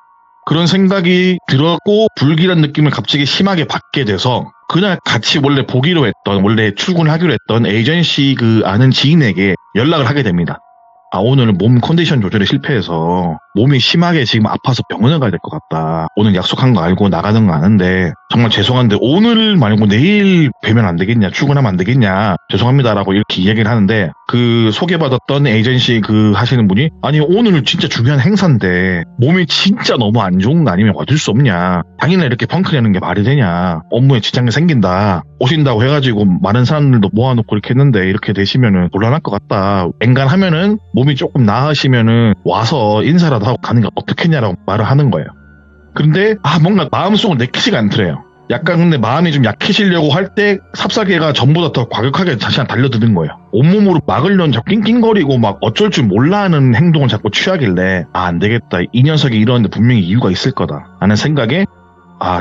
그런 생각이 들었고 불길한 느낌을 갑자기 심하게 받게 돼서 그날 같이 원래 보기로 했던 원래 출근하기로 했던 에이전시 그 아는 지인에게 연락을 하게 됩니다. 오늘 몸 컨디션 조절에 실패해서 몸이 심하게 지금 아파서 병원을 가야 될 것 같다. 오늘 약속한 거 알고 나가는 거 아는데 정말 죄송한데 오늘 말고 내일 뵈면 안 되겠냐, 출근하면 안 되겠냐, 죄송합니다라고 이렇게 이야기를 하는데 그 소개받았던 에이전시 그 하시는 분이 아니 오늘 진짜 중요한 행사인데 몸이 진짜 너무 안 좋은 거 아니면 와줄 수 없냐, 당일날 이렇게 펑크 내는 게 말이 되냐, 업무에 지장이 생긴다, 오신다고 해가지고 많은 사람들도 모아놓고 이렇게 했는데 이렇게 되시면은 곤란할 것 같다, 앵간하면은 몸이 조금 나으시면은 와서 인사라도 하고 가는 게 어떻겠냐라고 말을 하는 거예요. 근데 뭔가 마음속으로 내키지가 않더래요. 약간 근데 마음이 좀 약해지려고 할 때 삽살개가 전보다 더 과격하게 자신한테 달려드는 거예요. 온몸으로 막으려는 자꾸 낑낑거리고 막 어쩔 줄 몰라 하는 행동을 자꾸 취하길래 안 되겠다, 이 녀석이 이러는데 분명히 이유가 있을 거다 라는 생각에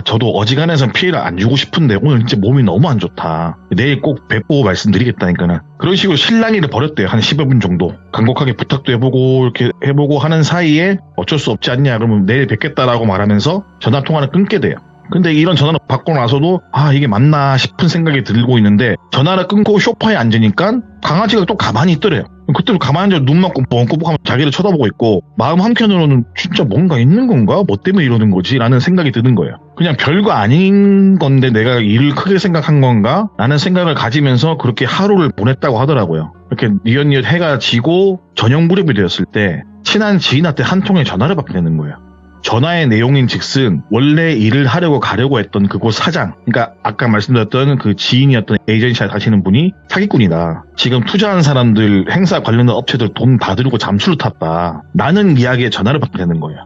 저도 어지간해선 피해를 안 주고 싶은데 오늘 진짜 몸이 너무 안 좋다, 내일 꼭 뵙고 말씀드리겠다니까는 그런 식으로 실랑이를 벌였대요. 한 10여 분 정도 간곡하게 부탁도 해보고 이렇게 해보고 하는 사이에 어쩔 수 없지 않냐, 그러면 내일 뵙겠다라고 말하면서 전화통화를 끊게 돼요. 근데 이런 전화를 받고 나서도 이게 맞나 싶은 생각이 들고 있는데 전화를 끊고 소파에 앉으니까 강아지가 또 가만히 있더래요. 그때도 가만히 앉아 눈만 꼼뻑꼼뻑하면 자기를 쳐다보고 있고 마음 한켠으로는 진짜 뭔가 있는 건가? 뭐 때문에 이러는 거지? 라는 생각이 드는 거예요. 그냥 별거 아닌 건데 내가 일을 크게 생각한 건가? 라는 생각을 가지면서 그렇게 하루를 보냈다고 하더라고요. 이렇게 뉘엿뉘엿 해가 지고 저녁 무렵이 되었을 때 친한 지인한테 한 통의 전화를 받게 되는 거예요. 전화의 내용인 즉슨 원래 일을 하려고 가려고 했던 그곳 사장, 그러니까 아까 말씀드렸던 그 지인이었던 에이전시에 가시는 분이 사기꾼이다, 지금 투자한 사람들 행사 관련된 업체들 돈 받으려고 잠수를 탔다 라는 이야기에 전화를 받게 되는 거예요.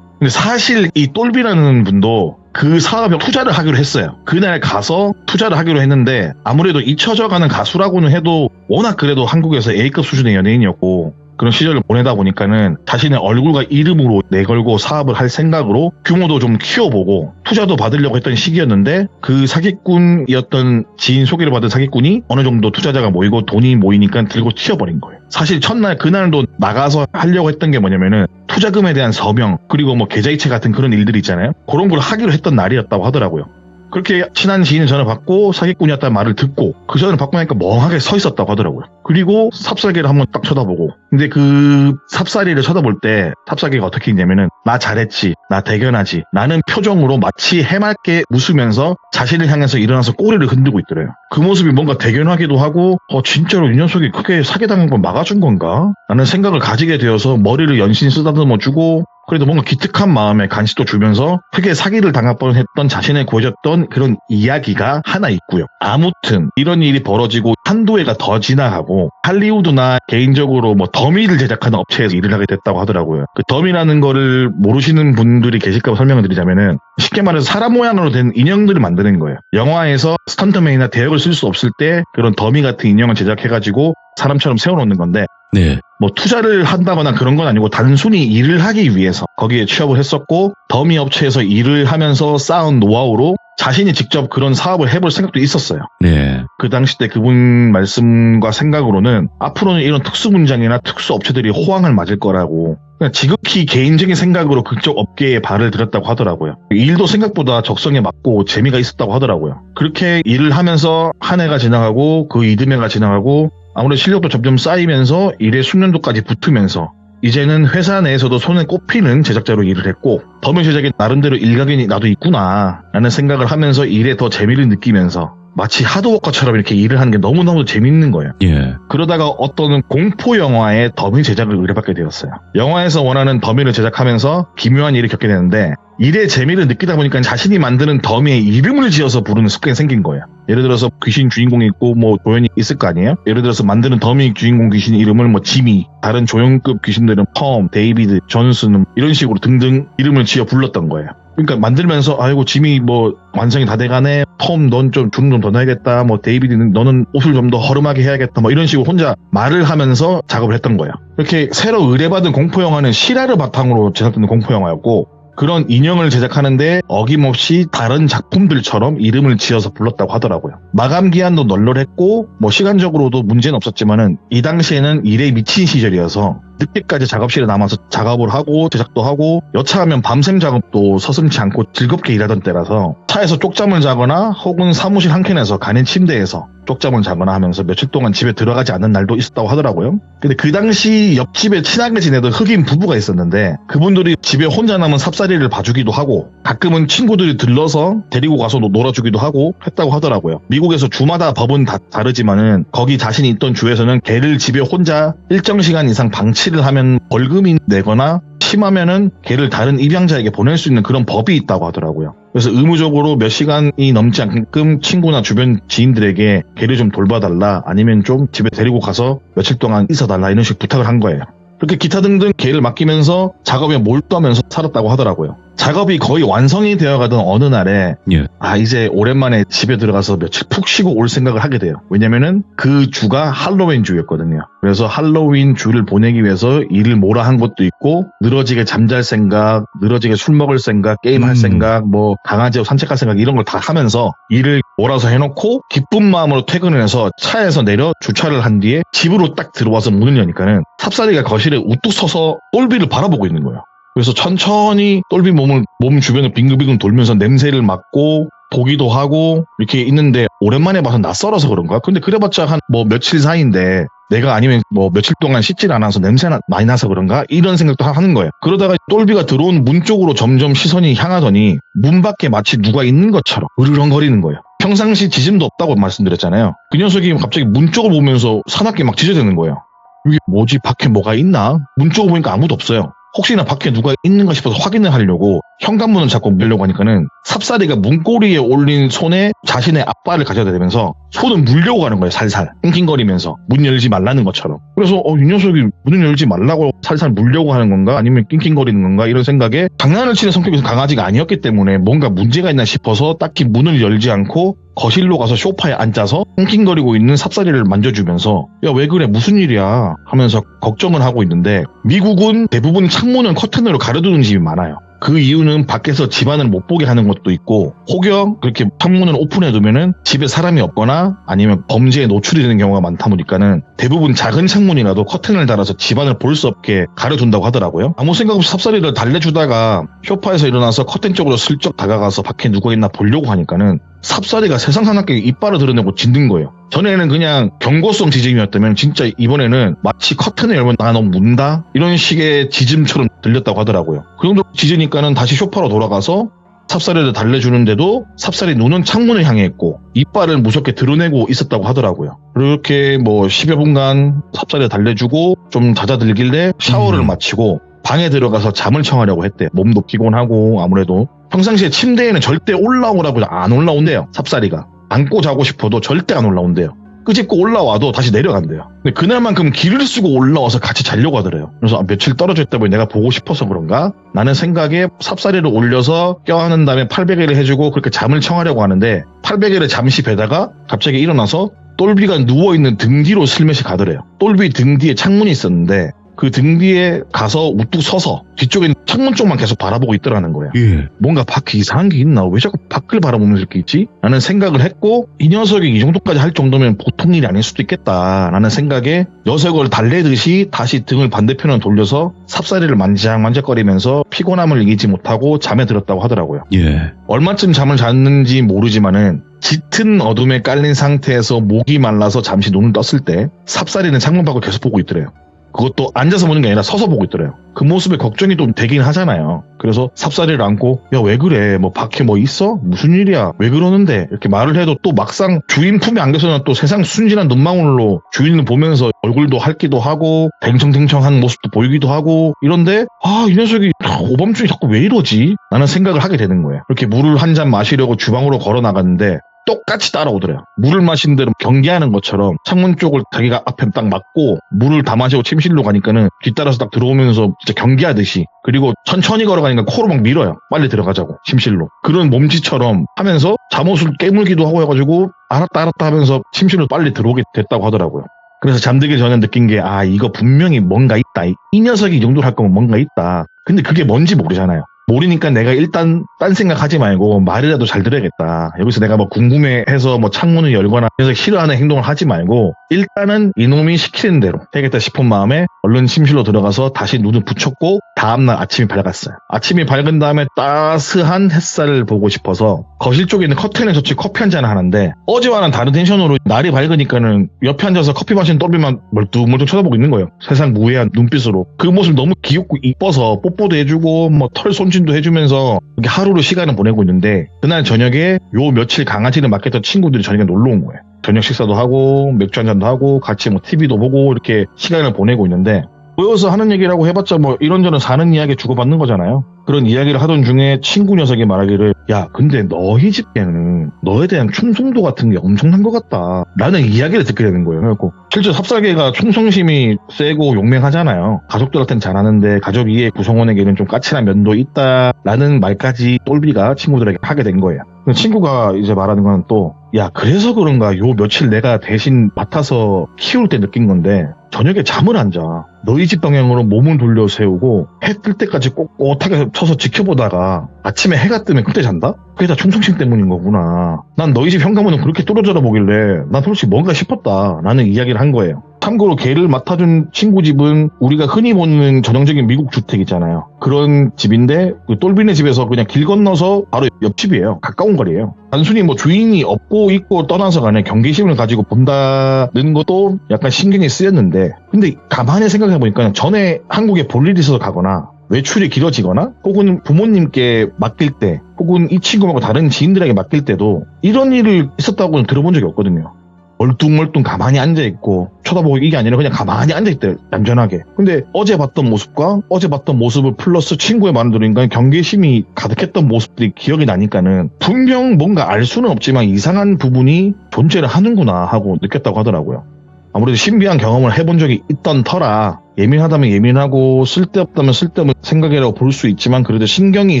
근데 사실 이 똘비라는 분도 그 사업에 투자를 하기로 했어요. 그날 가서 투자를 하기로 했는데 아무래도 잊혀져가는 가수라고는 해도 워낙 그래도 한국에서 A급 수준의 연예인이었고 그런 시절을 보내다 보니까는 자신의 얼굴과 이름으로 내걸고 사업을 할 생각으로 규모도 좀 키워보고 투자도 받으려고 했던 시기였는데 그 사기꾼이었던 지인 소개를 받은 사기꾼이 어느 정도 투자자가 모이고 돈이 모이니까 들고 튀어버린 거예요. 사실 첫날 그날도 나가서 하려고 했던 게 뭐냐면은 투자금에 대한 서명 그리고 뭐 계좌이체 같은 그런 일들이 있잖아요. 그런 걸 하기로 했던 날이었다고 하더라고요. 그렇게 친한 지인이 전화 받고 사기꾼이었다는 말을 듣고 그 전화를 받고 나니까 멍하게 서 있었다고 하더라고요. 그리고 삽살개를 한번 딱 쳐다보고, 근데 그 삽살이를 쳐다볼 때 삽살개가 어떻게 했냐면은 나 잘했지, 나 대견하지 라는 표정으로 마치 해맑게 웃으면서 자신을 향해서 일어나서 꼬리를 흔들고 있더래요. 그 모습이 뭔가 대견하기도 하고 진짜로 이 녀석이 크게 사기당한 걸 막아준 건가? 라는 생각을 가지게 되어서 머리를 연신 쓰다듬어주고 그래도 뭔가 기특한 마음에 간식도 주면서 크게 사기를 당할 뻔했던 자신을 구해줬던 그런 이야기가 하나 있고요. 아무튼 이런 일이 벌어지고 한두 해가 더 지나가고 할리우드나 개인적으로 뭐 더미를 제작하는 업체에서 일을 하게 됐다고 하더라고요. 그 더미라는 거를 모르시는 분들이 계실까 봐 설명을 드리자면은 쉽게 말해서 사람 모양으로 된 인형들을 만드는 거예요. 영화에서 스턴트맨이나 대역을 쓸 수 없을 때 그런 더미 같은 인형을 제작해가지고 사람처럼 세워놓는 건데 네. 뭐 투자를 한다거나 그런 건 아니고 단순히 일을 하기 위해서 거기에 취업을 했었고 더미 업체에서 일을 하면서 쌓은 노하우로 자신이 직접 그런 사업을 해볼 생각도 있었어요. 네. 그 당시 때 그분 말씀과 생각으로는 앞으로는 이런 특수 분장이나 특수 업체들이 호황을 맞을 거라고 그냥 지극히 개인적인 생각으로 그쪽 업계에 발을 들였다고 하더라고요. 일도 생각보다 적성에 맞고 재미가 있었다고 하더라고요. 그렇게 일을 하면서 한 해가 지나가고 그 이듬해가 지나가고 아무래도 실력도 점점 쌓이면서 일의 숙련도까지 붙으면서 이제는 회사 내에서도 손에 꼽히는 제작자로 일을 했고 더미 제작에 나름대로 일가견이 나도 있구나 라는 생각을 하면서 일에 더 재미를 느끼면서 마치 하드워커처럼 이렇게 일을 하는 게 너무너무 재밌는 거예요. 예. 그러다가 어떤 공포 영화의 더미 제작을 의뢰받게 되었어요. 영화에서 원하는 더미를 제작하면서 기묘한 일을 겪게 되는데 일의 재미를 느끼다 보니까 자신이 만드는 더미의 이름을 지어서 부르는 습관이 생긴 거예요. 예를 들어서 귀신 주인공이 있고 뭐 조연이 있을 거 아니에요? 예를 들어서 만드는 더미 주인공 귀신 이름을 뭐 지미, 다른 조연급 귀신들은 펌, 데이비드, 존슨 이런 식으로 등등 이름을 지어 불렀던 거예요. 그러니까 만들면서 아이고 지미 뭐 완성이 다 돼가네, 톰 넌 좀 주름 좀 더 넣어야겠다, 뭐 데이비드는 너는 옷을 좀 더 허름하게 해야겠다, 뭐 이런 식으로 혼자 말을 하면서 작업을 했던 거예요. 이렇게 새로 의뢰받은 공포 영화는 실화를 바탕으로 제작된 공포 영화였고 그런 인형을 제작하는데 어김없이 다른 작품들처럼 이름을 지어서 불렀다고 하더라고요. 마감 기한도 널널했고 뭐 시간적으로도 문제는 없었지만은 이 당시에는 일에 미친 시절이어서 늦게까지 작업실에 남아서 작업을 하고 제작도 하고 여차하면 밤샘 작업도 서슴지 않고 즐겁게 일하던 때라서 차에서 쪽잠을 자거나 혹은 사무실 한 켠에서 간인 침대에서 쪽잠을 자거나 하면서 며칠 동안 집에 들어가지 않는 날도 있었다고 하더라고요. 근데 그 당시 옆집에 친하게 지내던 흑인 부부가 있었는데 그분들이 집에 혼자 남은 삽살이를 봐주기도 하고 가끔은 친구들이 들러서 데리고 가서 놀아주기도 하고 했다고 하더라고요. 미국에서 주마다 법은 다 다르지만은 거기 자신이 있던 주에서는 개를 집에 혼자 일정 시간 이상 방치를 하면 벌금이 내거나 심하면은 개를 다른 입양자에게 보낼 수 있는 그런 법이 있다고 하더라고요. 그래서 의무적으로 몇 시간이 넘지 않게끔 친구나 주변 지인들에게 개를 좀 돌봐달라, 아니면 좀 집에 데리고 가서 며칠 동안 있어달라, 이런 식으로 부탁을 한 거예요. 그렇게 기타 등등 개를 맡기면서 작업에 몰두하면서 살았다고 하더라고요. 작업이 거의 완성이 되어가던 어느 날에 예. 이제 오랜만에 집에 들어가서 며칠 푹 쉬고 올 생각을 하게 돼요. 왜냐면은 그 주가 할로윈 주였거든요. 그래서 할로윈 주를 보내기 위해서 일을 몰아한 것도 있고 늘어지게 잠잘 생각, 늘어지게 술 먹을 생각, 게임할 생각, 뭐 강아지하고 산책할 생각 이런 걸 다 하면서 일을 몰아서 해놓고 기쁜 마음으로 퇴근을 해서 차에서 내려 주차를 한 뒤에 집으로 딱 들어와서 문을 여니까는 삽살이가 거실에 우뚝 서서 똘비를 바라보고 있는 거예요. 그래서 천천히 똘비 몸 주변을 빙글빙글 돌면서 냄새를 맡고 보기도 하고 이렇게 있는데 오랜만에 봐서 낯설어서 그런가? 근데 그래봤자 한 뭐 며칠 사이인데 내가 아니면 뭐 며칠 동안 씻질 않아서 냄새나 많이 나서 그런가? 이런 생각도 하는 거예요. 그러다가 똘비가 들어온 문 쪽으로 점점 시선이 향하더니 문 밖에 마치 누가 있는 것처럼 으르렁거리는 거예요. 평상시 지짐도 없다고 말씀드렸잖아요. 그 녀석이 갑자기 문 쪽을 보면서 사납게 막 짖어대는 거예요. 이게 뭐지? 밖에 뭐가 있나? 문 쪽을 보니까 아무도 없어요. 혹시나 밖에 누가 있는가 싶어서 확인을 하려고 현관문을 잡고 밀려고 하니까는 삽살이가 문고리에 올린 손에 자신의 앞발을 가져다 대면서 손을 물려고 가는 거예요. 살살 낑낑거리면서 문 열지 말라는 것처럼. 그래서 이 녀석이 문을 열지 말라고 살살 물려고 하는 건가 아니면 낑낑거리는 건가 이런 생각에 장난을 치는 성격이 강아지가 아니었기 때문에 뭔가 문제가 있나 싶어서 딱히 문을 열지 않고 거실로 가서 소파에 앉아서 낑낑거리고 있는 삽살이를 만져주면서 야 왜 그래 무슨 일이야 하면서 걱정을 하고 있는데 미국은 대부분 창문은 커튼으로 가려두는 집이 많아요. 그 이유는 밖에서 집안을 못 보게 하는 것도 있고 혹여 그렇게 창문을 오픈해두면은 집에 사람이 없거나 아니면 범죄에 노출이 되는 경우가 많다 보니까는 대부분 작은 창문이라도 커튼을 달아서 집안을 볼 수 없게 가려둔다고 하더라고요. 아무 생각 없이 삽살이를 달래주다가 소파에서 일어나서 커튼 쪽으로 슬쩍 다가가서 밖에 누가 있나 보려고 하니까는 삽살이가 세상 사납게 이빨을 드러내고 짖는 거예요. 전에는 그냥 경고성 짖음이었다면 진짜 이번에는 마치 커튼을 열면 나 너 문다? 이런 식의 짖음처럼 들렸다고 하더라고요. 그 정도 짖으니까는 다시 소파로 돌아가서 삽살이를 달래주는데도 삽살이 눈은 창문을 향해 있고 이빨을 무섭게 드러내고 있었다고 하더라고요. 그렇게 뭐 10여 분간 삽살이를 달래주고 좀 잦아들길래 샤워를 마치고 방에 들어가서 잠을 청하려고 했대요. 몸도 피곤하고 아무래도 평상시에 침대에는 절대 올라오라고 안 올라온대요. 삽살이가. 안고 자고 싶어도 절대 안 올라온대요. 끄집고 올라와도 다시 내려간대요. 근데 그날만큼 기를 쓰고 올라와서 같이 자려고 하더래요. 그래서 며칠 떨어져 있다 보니 내가 보고 싶어서 그런가? 라는 생각에 삽살이를 올려서 껴안은 다음에 팔베개를 해주고 그렇게 잠을 청하려고 하는데 팔베개를 잠시 베다가 갑자기 일어나서 똘비가 누워있는 등 뒤로 슬며시 가더래요. 똘비 등 뒤에 창문이 있었는데 그 등 뒤에 가서 우뚝 서서 뒤쪽에 창문 쪽만 계속 바라보고 있더라는 거예요. 예. 뭔가 밖에 이상한 게 있나? 왜 자꾸 밖을 바라보면서 이렇게 있지? 라는 생각을 했고 이 녀석이 이 정도까지 할 정도면 보통 일이 아닐 수도 있겠다라는 생각에 녀석을 달래듯이 다시 등을 반대편으로 돌려서 삽사리를 만지작만지작거리면서 피곤함을 이기지 못하고 잠에 들었다고 하더라고요. 예. 얼마쯤 잠을 잤는지 모르지만은 짙은 어둠에 깔린 상태에서 목이 말라서 잠시 눈을 떴을 때 삽사리는 창문 밖을 계속 보고 있더래요. 그것도 앉아서 보는 게 아니라 서서 보고 있더래요. 그 모습에 걱정이 좀 되긴 하잖아요. 그래서 삽사리를 안고 야 왜 그래? 뭐 밖에 뭐 있어? 무슨 일이야? 왜 그러는데? 이렇게 말을 해도 또 막상 주인 품에 안겨서는 또 세상 순진한 눈망울로 주인을 보면서 얼굴도 핥기도 하고 댕청댕청한 모습도 보이기도 하고 이런데 이 녀석이 오밤중에 자꾸 왜 이러지? 라는 생각을 하게 되는 거예요. 이렇게 물을 한 잔 마시려고 주방으로 걸어 나갔는데 똑같이 따라오더래요. 물을 마신 대로 경계하는 것처럼 창문 쪽을 자기가 앞에 딱 막고 물을 다 마시고 침실로 가니까는 뒤따라서 딱 들어오면서 진짜 경계하듯이 그리고 천천히 걸어가니까 코로 막 밀어요. 빨리 들어가자고 침실로. 그런 몸짓처럼 하면서 잠옷을 깨물기도 하고 해가지고 알았다 하면서 침실로 빨리 들어오게 됐다고 하더라고요. 그래서 잠들기 전에 느낀 게 이거 분명히 뭔가 있다. 이 녀석이 이 정도로 할 거면 뭔가 있다. 근데 그게 뭔지 모르잖아요. 모르니까 내가 일단 딴 생각하지 말고 말이라도 잘 들어야겠다. 여기서 내가 뭐 궁금해해서 뭐 창문을 열거나 그래서 싫어하는 행동을 하지 말고 일단은 이놈이 시키는 대로 해야겠다 싶은 마음에 얼른 침실로 들어가서 다시 눈을 붙였고 다음날 아침이 밝았어요. 아침이 밝은 다음에 따스한 햇살을 보고 싶어서 거실 쪽에 있는 커튼에 젖히 커피 한잔 하는데 어제와는 다른 텐션으로 날이 밝으니까는 옆에 앉아서 커피 마시는 똘비만 멀뚱멀뚱 쳐다보고 있는 거예요. 세상 무해한 눈빛으로. 그 모습 너무 귀엽고 이뻐서 뽀뽀도 해주고 뭐 털 손질도 해주면서 이렇게 하루를 시간을 보내고 있는데 그날 저녁에 요 며칠 강아지를 맡겼던 친구들이 저녁에 놀러 온 거예요. 저녁 식사도 하고 맥주 한잔도 하고 같이 뭐 TV도 보고 이렇게 시간을 보내고 있는데 모여서 하는 얘기라고 해봤자 뭐 이런저런 사는 이야기 주고받는 거잖아요. 그런 이야기를 하던 중에 친구 녀석이 말하기를 야 근데 너희 집에는 너에 대한 충성도 같은 게 엄청난 것 같다 라는 이야기를 듣게 되는 거예요. 그래갖고 실제 삽살개가 충성심이 세고 용맹하잖아요. 가족들한테는 잘하는데 가족 이외의 구성원에게는 좀 까칠한 면도 있다라는 말까지 똘비가 친구들에게 하게 된 거예요. 친구가 이제 말하는 건 또 야 그래서 그런가 요 며칠 내가 대신 맡아서 키울 때 느낀 건데 저녁에 잠을 안 자. 너희 집 방향으로 몸을 돌려 세우고 해 뜰 때까지 꼿꼿하게 서서 지켜보다가 아침에 해가 뜨면 그때 잔다? 그게 다 충성심 때문인 거구나. 난 너희 집 현관문은 그렇게 뚫어져라 보길래 난 솔직히 뭔가 싶었다 라는 이야기를 한 거예요. 참고로 걔를 맡아준 친구 집은 우리가 흔히 보는 전형적인 미국 주택 있잖아요. 그런 집인데 그 똘비네 집에서 그냥 길 건너서 바로 옆집이에요. 가까운 거리예요. 단순히 뭐 주인이 없고 있고 떠나서 간에 경계심을 가지고 본다는 것도 약간 신경이 쓰였는데 근데 가만히 생각해보니까 전에 한국에 볼 일이 있어서 가거나 외출이 길어지거나 혹은 부모님께 맡길 때 혹은 이 친구 말고 다른 지인들에게 맡길 때도 이런 일을 있었다고는 들어본 적이 없거든요. 멀뚱멀뚱 가만히 앉아있고 쳐다보고 이게 아니라 그냥 가만히 앉아있대 얌전하게. 근데 어제 봤던 모습과 어제 봤던 모습을 플러스 친구의 말을 들으니까 경계심이 가득했던 모습들이 기억이 나니까는 분명 뭔가 알 수는 없지만 이상한 부분이 존재를 하는구나 하고 느꼈다고 하더라고요. 아무래도 신비한 경험을 해본 적이 있던 터라 예민하다면 예민하고 쓸데없다면 쓸데없는 생각이라고 볼 수 있지만 그래도 신경이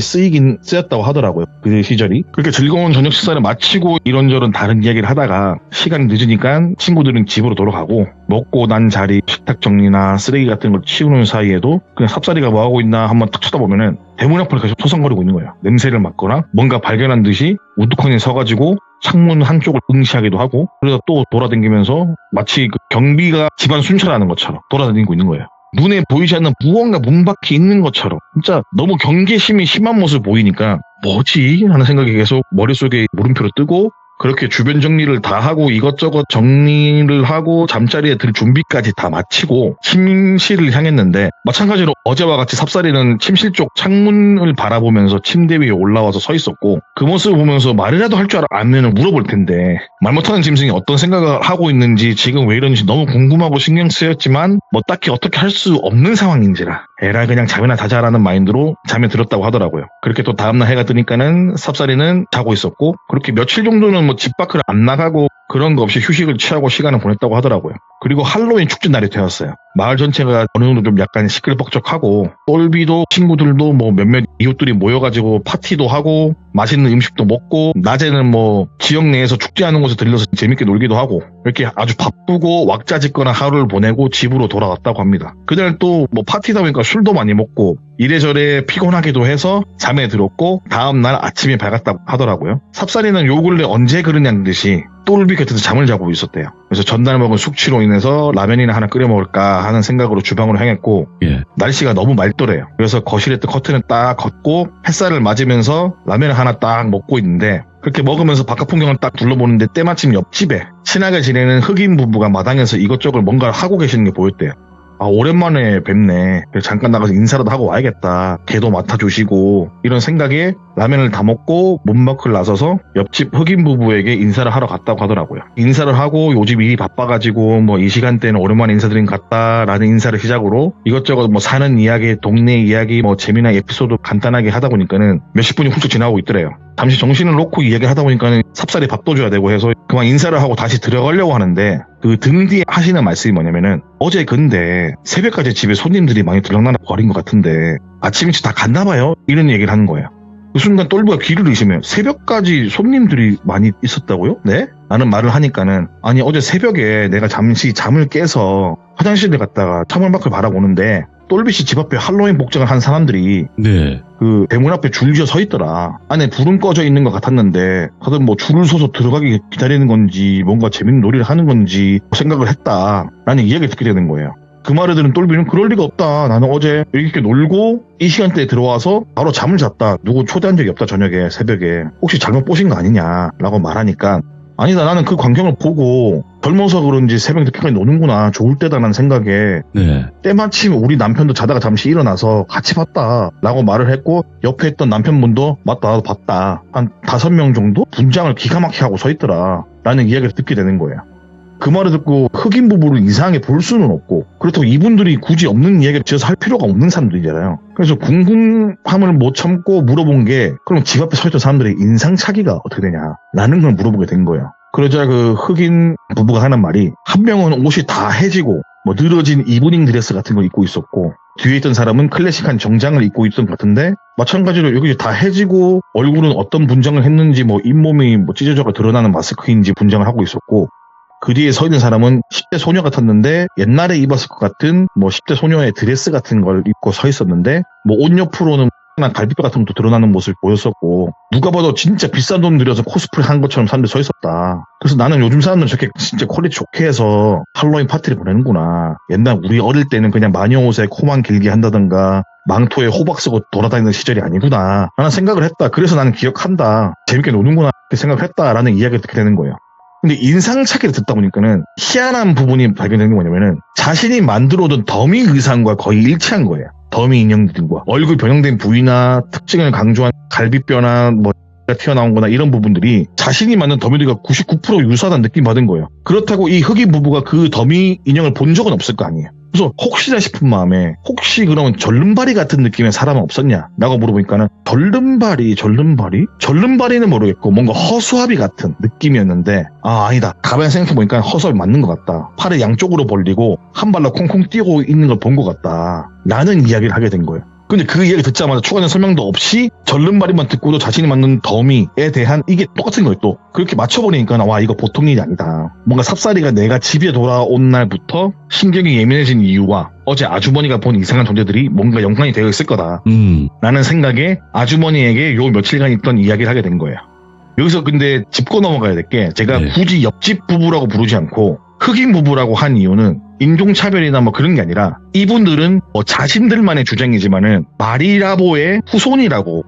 쓰였다고 하더라고요. 그 시절이. 그렇게 즐거운 저녁 식사를 마치고 이런저런 다른 이야기를 하다가 시간이 늦으니까 친구들은 집으로 돌아가고 먹고 난 자리 식탁 정리나 쓰레기 같은 걸 치우는 사이에도 그냥 삽살이가 뭐하고 있나 한번 딱 쳐다보면은 대문 앞을 계속 토성거리고 있는 거예요. 냄새를 맡거나 뭔가 발견한 듯이 우두커니 서가지고 창문 한쪽을 응시하기도 하고 그러다 또 돌아다니면서 마치 그 경비가 집안 순찰하는 것처럼 돌아다니고 있는 거예요. 눈에 보이지 않는 무언가 문 밖에 있는 것처럼 진짜 너무 경계심이 심한 모습을 보이니까 뭐지? 하는 생각이 계속 머릿속에 물음표로 뜨고 그렇게 주변 정리를 다 하고 이것저것 정리를 하고 잠자리에 들 준비까지 다 마치고 침실을 향했는데 마찬가지로 어제와 같이 삽살이는 침실 쪽 창문을 바라보면서 침대 위에 올라와서 서 있었고 그 모습을 보면서 말이라도 할 줄 알면 물어볼 텐데 말 못하는 짐승이 어떤 생각을 하고 있는지 지금 왜 이런지 너무 궁금하고 신경 쓰였지만 뭐 딱히 어떻게 할 수 없는 상황인지라 에라 그냥 잠이나 자자라는 마인드로 잠에 들었다고 하더라고요. 그렇게 또 다음날 해가 뜨니까는 삽살이는 자고 있었고 그렇게 며칠 정도는 뭐 집 밖을 안 나가고 그런 거 없이 휴식을 취하고 시간을 보냈다고 하더라고요. 그리고 할로윈 축제 날이 되었어요. 마을 전체가 어느 정도 좀 약간 시끌벅적하고 똘비도 친구들도 뭐 몇몇 이웃들이 모여가지고 파티도 하고 맛있는 음식도 먹고 낮에는 뭐 지역 내에서 축제하는 곳에 들려서 재밌게 놀기도 하고 이렇게 아주 바쁘고 왁자지껄한 하루를 보내고 집으로 돌아왔다고 합니다. 그날 또 뭐 파티다 보니까 술도 많이 먹고 이래저래 피곤하기도 해서 잠에 들었고 다음날 아침에 밝았다고 하더라고요. 삽살이는 요 근래 언제 그러냐는 듯이 똘비 곁에서 잠을 자고 있었대요. 그래서 전날 먹은 숙취로 인해서 라면이나 하나 끓여 먹을까 하는 생각으로 주방으로 향했고 예. 날씨가 너무 맑더래요. 그래서 거실에 또 커튼을 딱 걷고 햇살을 맞으면서 라면을 하나 딱 먹고 있는데 그렇게 먹으면서 바깥 풍경을 딱 둘러보는데 때마침 옆집에 친하게 지내는 흑인 부부가 마당에서 이것저것 뭔가를 하고 계시는 게 보였대요. 아, 오랜만에 뵙네. 그래서 잠깐 나가서 인사라도 하고 와야겠다. 걔도 맡아주시고 이런 생각에 라면을 다 먹고 몸밖을 나서서 옆집 흑인 부부에게 인사를 하러 갔다고 하더라고요. 인사를 하고 요즘 일이 바빠가지고 뭐 이 시간대는 오랜만에 인사드린 것 같다라는 인사를 시작으로 이것저것 뭐 사는 이야기, 동네 이야기, 뭐 재미난 에피소드 간단하게 하다 보니까는 몇십 분이 훌쩍 지나고 있더래요. 잠시 정신을 놓고 이야기를 하다 보니까는 삽살이 밥도 줘야 되고 해서 그만 인사를 하고 다시 들어가려고 하는데 그 등 뒤에 하시는 말씀이 뭐냐면은 어제 근데 새벽까지 집에 손님들이 많이 들락날락 거린 것 같은데 아침 일찍 다 갔나 봐요? 이런 얘기를 하는 거예요. 그 순간 똘비가 귀를 의심해요. 새벽까지 손님들이 많이 있었다고요? 네? 라는 말을 하니까는 아니 어제 새벽에 내가 잠시 잠을 깨서 화장실에 갔다가 창문 밖을 바라보는데 똘비씨 집 앞에 할로윈 복장을 한 사람들이 네. 그 대문 앞에 줄지어 서 있더라. 안에 불은 꺼져 있는 것 같았는데 다들 뭐 줄을 서서 들어가기 기다리는 건지 뭔가 재밌는 놀이를 하는 건지 생각을 했다. 라는 이야기를 듣게 되는 거예요. 그 말을 들은 똘비는 그럴 리가 없다. 나는 어제 이렇게 놀고 이 시간대에 들어와서 바로 잠을 잤다. 누구 초대한 적이 없다. 저녁에 새벽에. 혹시 잘못 보신 거 아니냐 라고 말하니까 아니다. 나는 그 광경을 보고 젊어서 그런지 새벽 늦게까지 노는구나. 좋을 때다라는 생각에 네. 때마침 우리 남편도 자다가 잠시 일어나서 같이 봤다 라고 말을 했고 옆에 있던 남편분도 맞다 나도 봤다. 한 5명 정도 분장을 기가 막히게 하고 서 있더라 라는 이야기를 듣게 되는 거예요. 그 말을 듣고 흑인 부부를 이상하게 볼 수는 없고 그렇다고 이분들이 굳이 없는 이야기를 지어서 할 필요가 없는 사람들이잖아요. 그래서 궁금함을 못 참고 물어본 게 그럼 집 앞에 서 있던 사람들의 인상착의가 어떻게 되냐 라는 걸 물어보게 된 거예요. 그러자 그 흑인 부부가 하는 말이 한 명은 옷이 다 해지고 뭐 늘어진 이브닝 드레스 같은 거 입고 있었고 뒤에 있던 사람은 클래식한 정장을 입고 있던 것 같은데 마찬가지로 여기 다 해지고 얼굴은 어떤 분장을 했는지 뭐 잇몸이 뭐 찢어져가 드러나는 마스크인지 분장을 하고 있었고 그 뒤에 서 있는 사람은 10대 소녀 같았는데 옛날에 입었을 것 같은 뭐 10대 소녀의 드레스 같은 걸 입고 서 있었는데 뭐 옷 옆으로는 갈비뼈 같은 것도 드러나는 모습을 보였었고 누가 봐도 진짜 비싼 돈 들여서 코스프레 한 것처럼 사람들이 서 있었다. 그래서 나는 요즘 사람들은 저렇게 진짜 퀄리티 좋게 해서 할로윈 파티를 보내는구나. 옛날 우리 어릴 때는 그냥 마녀 옷에 코만 길게 한다던가 망토에 호박 쓰고 돌아다니는 시절이 아니구나 라는 생각을 했다. 그래서 나는 기억한다. 재밌게 노는구나 이렇게 생각을 했다라는 이야기를 듣게 되는 거예요. 근데 인상착의를 듣다 보니까는 희한한 부분이 발견되는 게 뭐냐면은 자신이 만들어둔 더미 의상과 거의 일치한 거예요. 더미 인형들과 얼굴 변형된 부위나 특징을 강조한 갈비뼈나 뭐 튀어나온 거나 이런 부분들이 자신이 만든 더미들과 99% 유사하다는 느낌 받은 거예요. 그렇다고 이 흑인 부부가 그 더미 인형을 본 적은 없을 거 아니에요. 그래서 혹시나 싶은 마음에 혹시 그러면 절름발이 같은 느낌의 사람은 없었냐 라고 물어보니까는 절름발이는 모르겠고 뭔가 허수아비 같은 느낌이었는데 아니다. 가만히 생각해보니까 허수아비 맞는 것 같다. 팔을 양쪽으로 벌리고 한 발로 콩콩 뛰고 있는 걸 본 것 같다 라는 이야기를 하게 된 거예요. 근데 그 이야기 듣자마자 추가된 설명도 없이 절름발이만 듣고도 자신이 만든 더미에 대한 이게 똑같은 거예요. 또 그렇게 맞춰버리니까 와 이거 보통 일이 아니다. 뭔가 삽살이가 내가 집에 돌아온 날부터 신경이 예민해진 이유와 어제 아주머니가 본 이상한 존재들이 뭔가 연관이 되어 있을 거다 라는 생각에 아주머니에게 요 며칠간 있던 이야기를 하게 된 거예요. 여기서 근데 짚고 넘어가야 될 게 제가 굳이 옆집 부부라고 부르지 않고 흑인 부부라고 한 이유는 인종차별이나 뭐 그런 게 아니라 이분들은 뭐 자신들만의 주장이지만은 마리라보의 후손이라고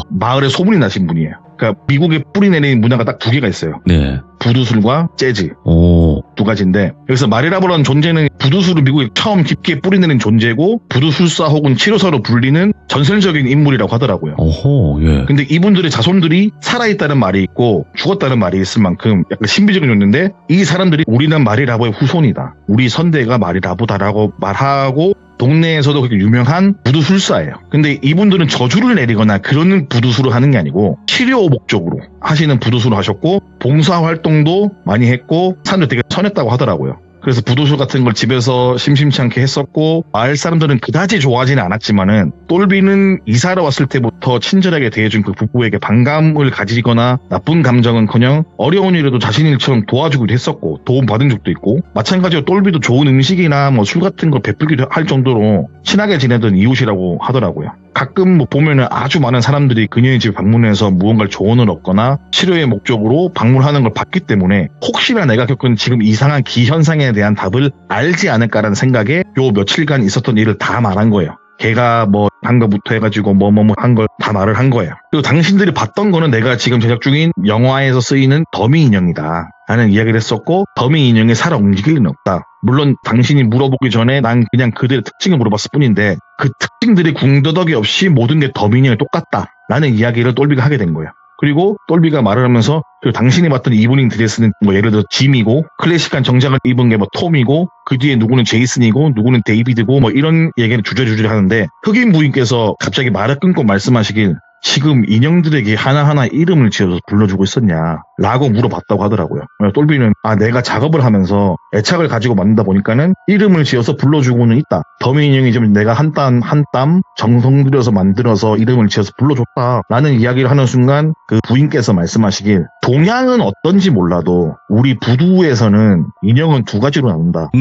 마을에 소문이 나신 분이에요. 그러니까 미국에 뿌리내린 문화가 딱 2개가 있어요. 네. 부두술과 재즈. 오. 2가지인데 여기서 마리라보라는 존재는 부두술을 미국에 처음 깊게 뿌리내린 존재고 부두술사 혹은 치료사로 불리는 전설적인 인물이라고 하더라고요. 오호, 예. 근데 이분들의 자손들이 살아있다는 말이 있고 죽었다는 말이 있을 만큼 약간 신비적인 존재인데 이 사람들이 우리는 마리라보의 후손이다. 우리 선대가 마리라보다라고 말하고 동네에서도 그렇게 유명한 부두술사예요. 근데 이분들은 저주를 내리거나 그런 부두술을 하는 게 아니고 치료 목적으로 하시는 부두술을 하셨고 봉사활동도 많이 했고 사람들 되게 선했다고 하더라고요. 그래서 부도술 같은 걸 집에서 심심치 않게 했었고 마을 사람들은 그다지 좋아하지는 않았지만은 똘비는 이사를 왔을 때부터 친절하게 대해준 그 부부에게 반감을 가지거나 나쁜 감정은커녕 어려운 일에도 자신 일처럼 도와주기도 했었고 도움 받은 적도 있고 마찬가지로 똘비도 좋은 음식이나 뭐 술 같은 걸 베풀기도 할 정도로 친하게 지내던 이웃이라고 하더라고요. 가끔 뭐 보면은 아주 많은 사람들이 그녀의 집에 방문해서 무언가를 조언을 얻거나 치료의 목적으로 방문하는 걸 봤기 때문에 혹시나 내가 겪은 지금 이상한 기현상에 대한 답을 알지 않을까라는 생각에 요 며칠간 있었던 일을 다 말한 거예요. 걔가 뭐 한 거부터 해가지고 한 걸 다 말을 한 거예요. 그리고 당신들이 봤던 거는 내가 지금 제작 중인 영화에서 쓰이는 더미 인형이다 라는 이야기를 했었고 더미 인형이 살아 움직일 리는 없다. 물론 당신이 물어보기 전에 난 그냥 그들의 특징을 물어봤을 뿐인데 그 특징들이 궁더덕이 없이 모든 게 더미 인형이 똑같다 라는 이야기를 똘비가 하게 된 거예요. 그리고 똘비가 말을 하면서 당신이 봤던 이브닝 드레스는 뭐 예를 들어 짐이고 클래식한 정장을 입은 게 뭐 톰이고 그 뒤에 누구는 제이슨이고 누구는 데이비드고 뭐 이런 얘기를 주저주저 하는데 흑인 부인께서 갑자기 말을 끊고 말씀하시길 지금 인형들에게 하나하나 이름을 지어서 불러주고 있었냐 라고 물어봤다고 하더라고요. 똘비는 내가 작업을 하면서 애착을 가지고 만든다 보니까는 이름을 지어서 불러주고는 있다. 더미 인형이 좀 내가 한 땀 한 땀 정성 들여서 만들어서 이름을 지어서 불러줬다 라는 이야기를 하는 순간 그 부인께서 말씀하시길 동양은 어떤지 몰라도 우리 부두에서는 인형은 두 가지로 나눈다.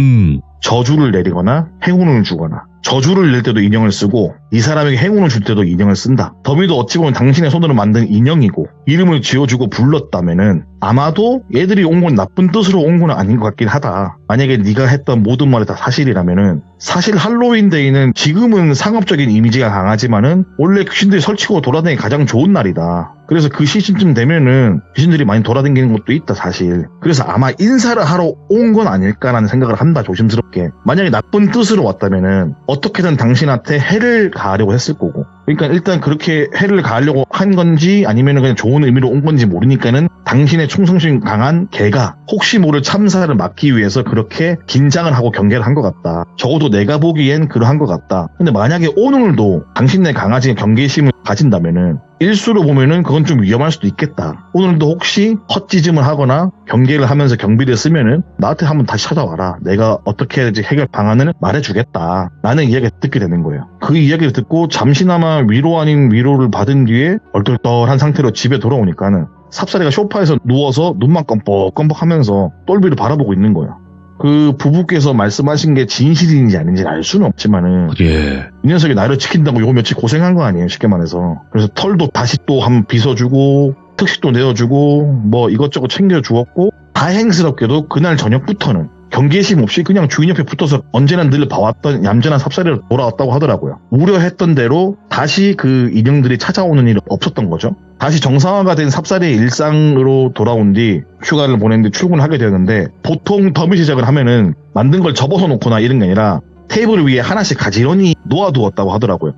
저주를 내리거나 행운을 주거나 저주를 낼 때도 인형을 쓰고 이 사람에게 행운을 줄 때도 인형을 쓴다. 더미도 어찌 보면 당신의 손으로 만든 인형이고 이름을 지어주고 불렀다면은 아마도 얘들이 온 건 나쁜 뜻으로 온 건 아닌 것 같긴 하다. 만약에 네가 했던 모든 말이 다 사실이라면은 사실 할로윈데이는 지금은 상업적인 이미지가 강하지만은 원래 귀신들이 설치고 돌아다니기 가장 좋은 날이다. 그래서 그 시즌쯤 되면은 귀신들이 많이 돌아다니는 것도 있다 사실. 그래서 아마 인사를 하러 온 건 아닐까라는 생각을 한다 조심스럽게. 만약에 나쁜 뜻으로 왔다면은 어떻게든 당신한테 해를 가하려고 했을 거고. 그러니까 일단 그렇게 해를 가하려고 한 건지 아니면 그냥 좋은 의미로 온 건지 모르니까는 당신의 충성심 강한 개가 혹시 모를 참사를 막기 위해서 그렇게 긴장을 하고 경계를 한 것 같다. 적어도 내가 보기엔 그러한 것 같다. 근데 만약에 오늘도 당신네 강아지가 경계심을 가진다면은 일수로 보면은 그건 좀 위험할 수도 있겠다. 오늘도 혹시 헛짓음을 하거나 경계를 하면서 경비를 쓰면은 나한테 한번 다시 찾아와라. 내가 어떻게 해야 될지 해결 방안을 말해주겠다. 라는 이야기를 듣게 되는 거예요. 그 이야기를 듣고 잠시나마 위로 아닌 위로를 받은 뒤에 얼떨떨한 상태로 집에 돌아오니까는 삽살이가 소파에서 누워서 눈만 껌뻑껌뻑 하면서 똘비를 바라보고 있는 거예요. 그 부부께서 말씀하신 게 진실인지 아닌지 알 수는 없지만은 예. 이 녀석이 나를 지킨다고 요 며칠 고생한 거 아니에요 쉽게 말해서. 그래서 털도 다시 또 한번 빗어주고 특식도 내어주고 뭐 이것저것 챙겨주었고 다행스럽게도 그날 저녁부터는 경계심 없이 그냥 주인 옆에 붙어서 언제나 늘 봐왔던 얌전한 삽살이로 돌아왔다고 하더라고요. 우려했던 대로 다시 그 인형들이 찾아오는 일은 없었던 거죠. 다시 정상화가 된 삽살이의 일상으로 돌아온 뒤 휴가를 보낸 뒤 출근하게 되었는데 보통 더미 제작을 하면은 만든 걸 접어서 놓거나 이런 게 아니라 테이블 위에 하나씩 가지런히 놓아두었다고 하더라고요.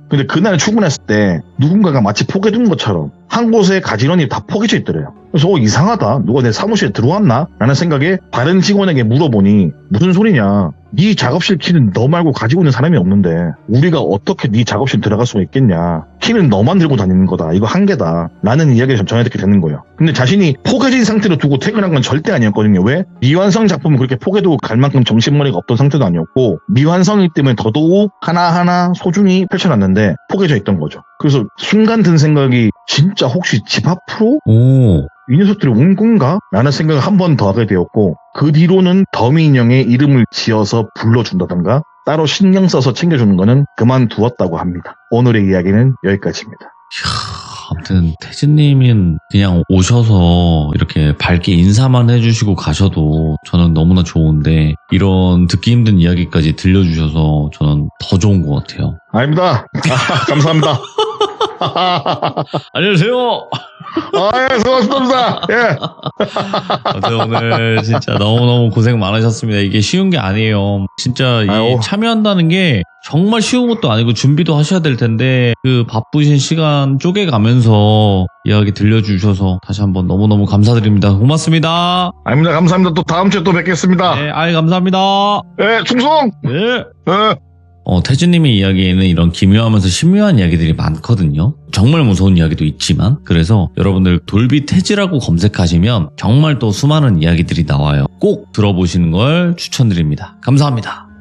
근데 그날 출근했을 때 누군가가 마치 포개둔 것처럼 한 곳에 가지런히 다 포개져 있더래요. 그래서 이상하다. 누가 내 사무실에 들어왔나? 라는 생각에 다른 직원에게 물어보니 무슨 소리냐. 네 작업실 키는 너 말고 가지고 있는 사람이 없는데 우리가 어떻게 네 작업실 들어갈 수가 있겠냐. 키는 너만 들고 다니는 거다. 이거 한계다. 라는 이야기를 전해 듣게 되는 거예요. 근데 자신이 포개진 상태로 두고 퇴근한 건 절대 아니었거든요. 왜? 미완성 작품은 그렇게 포개두고 갈 만큼 정신머리가 없던 상태도 아니었고 미완성이기 때문에 더더욱 하나하나 소중히 펼쳐놨는데 포개져 있던 거죠. 그래서 순간 든 생각이 진짜 혹시 집 앞으로? 이 녀석들이 온 건가? 라는 생각을 한 번 더 하게 되었고 그 뒤로는 더미 인형의 이름을 지어서 불러준다던가 따로 신경 써서 챙겨주는 거는 그만두었다고 합니다. 오늘의 이야기는 여기까지입니다. 아무튼 태진님은 그냥 오셔서 이렇게 밝게 인사만 해주시고 가셔도 저는 너무나 좋은데 이런 듣기 힘든 이야기까지 들려주셔서 저는 더 좋은 것 같아요. 아닙니다. 감사합니다. 안녕하세요. 예, 수고하셨습니다. 예. 아무튼 오늘 진짜 너무너무 고생 많으셨습니다. 이게 쉬운 게 아니에요. 진짜 이 참여한다는 게 정말 쉬운 것도 아니고 준비도 하셔야 될 텐데 그 바쁘신 시간 쪼개가면서 이야기 들려주셔서 다시 한번 너무너무 감사드립니다. 고맙습니다. 아닙니다. 감사합니다. 또 다음 주에 또 뵙겠습니다. 네, 감사합니다. 예, 충성! 네. 예. 태진님의 이야기에는 이런 기묘하면서 신묘한 이야기들이 많거든요. 정말 무서운 이야기도 있지만, 그래서 여러분들 돌비 태지라고 검색하시면 정말 또 수많은 이야기들이 나와요. 꼭 들어보시는 걸 추천드립니다. 감사합니다.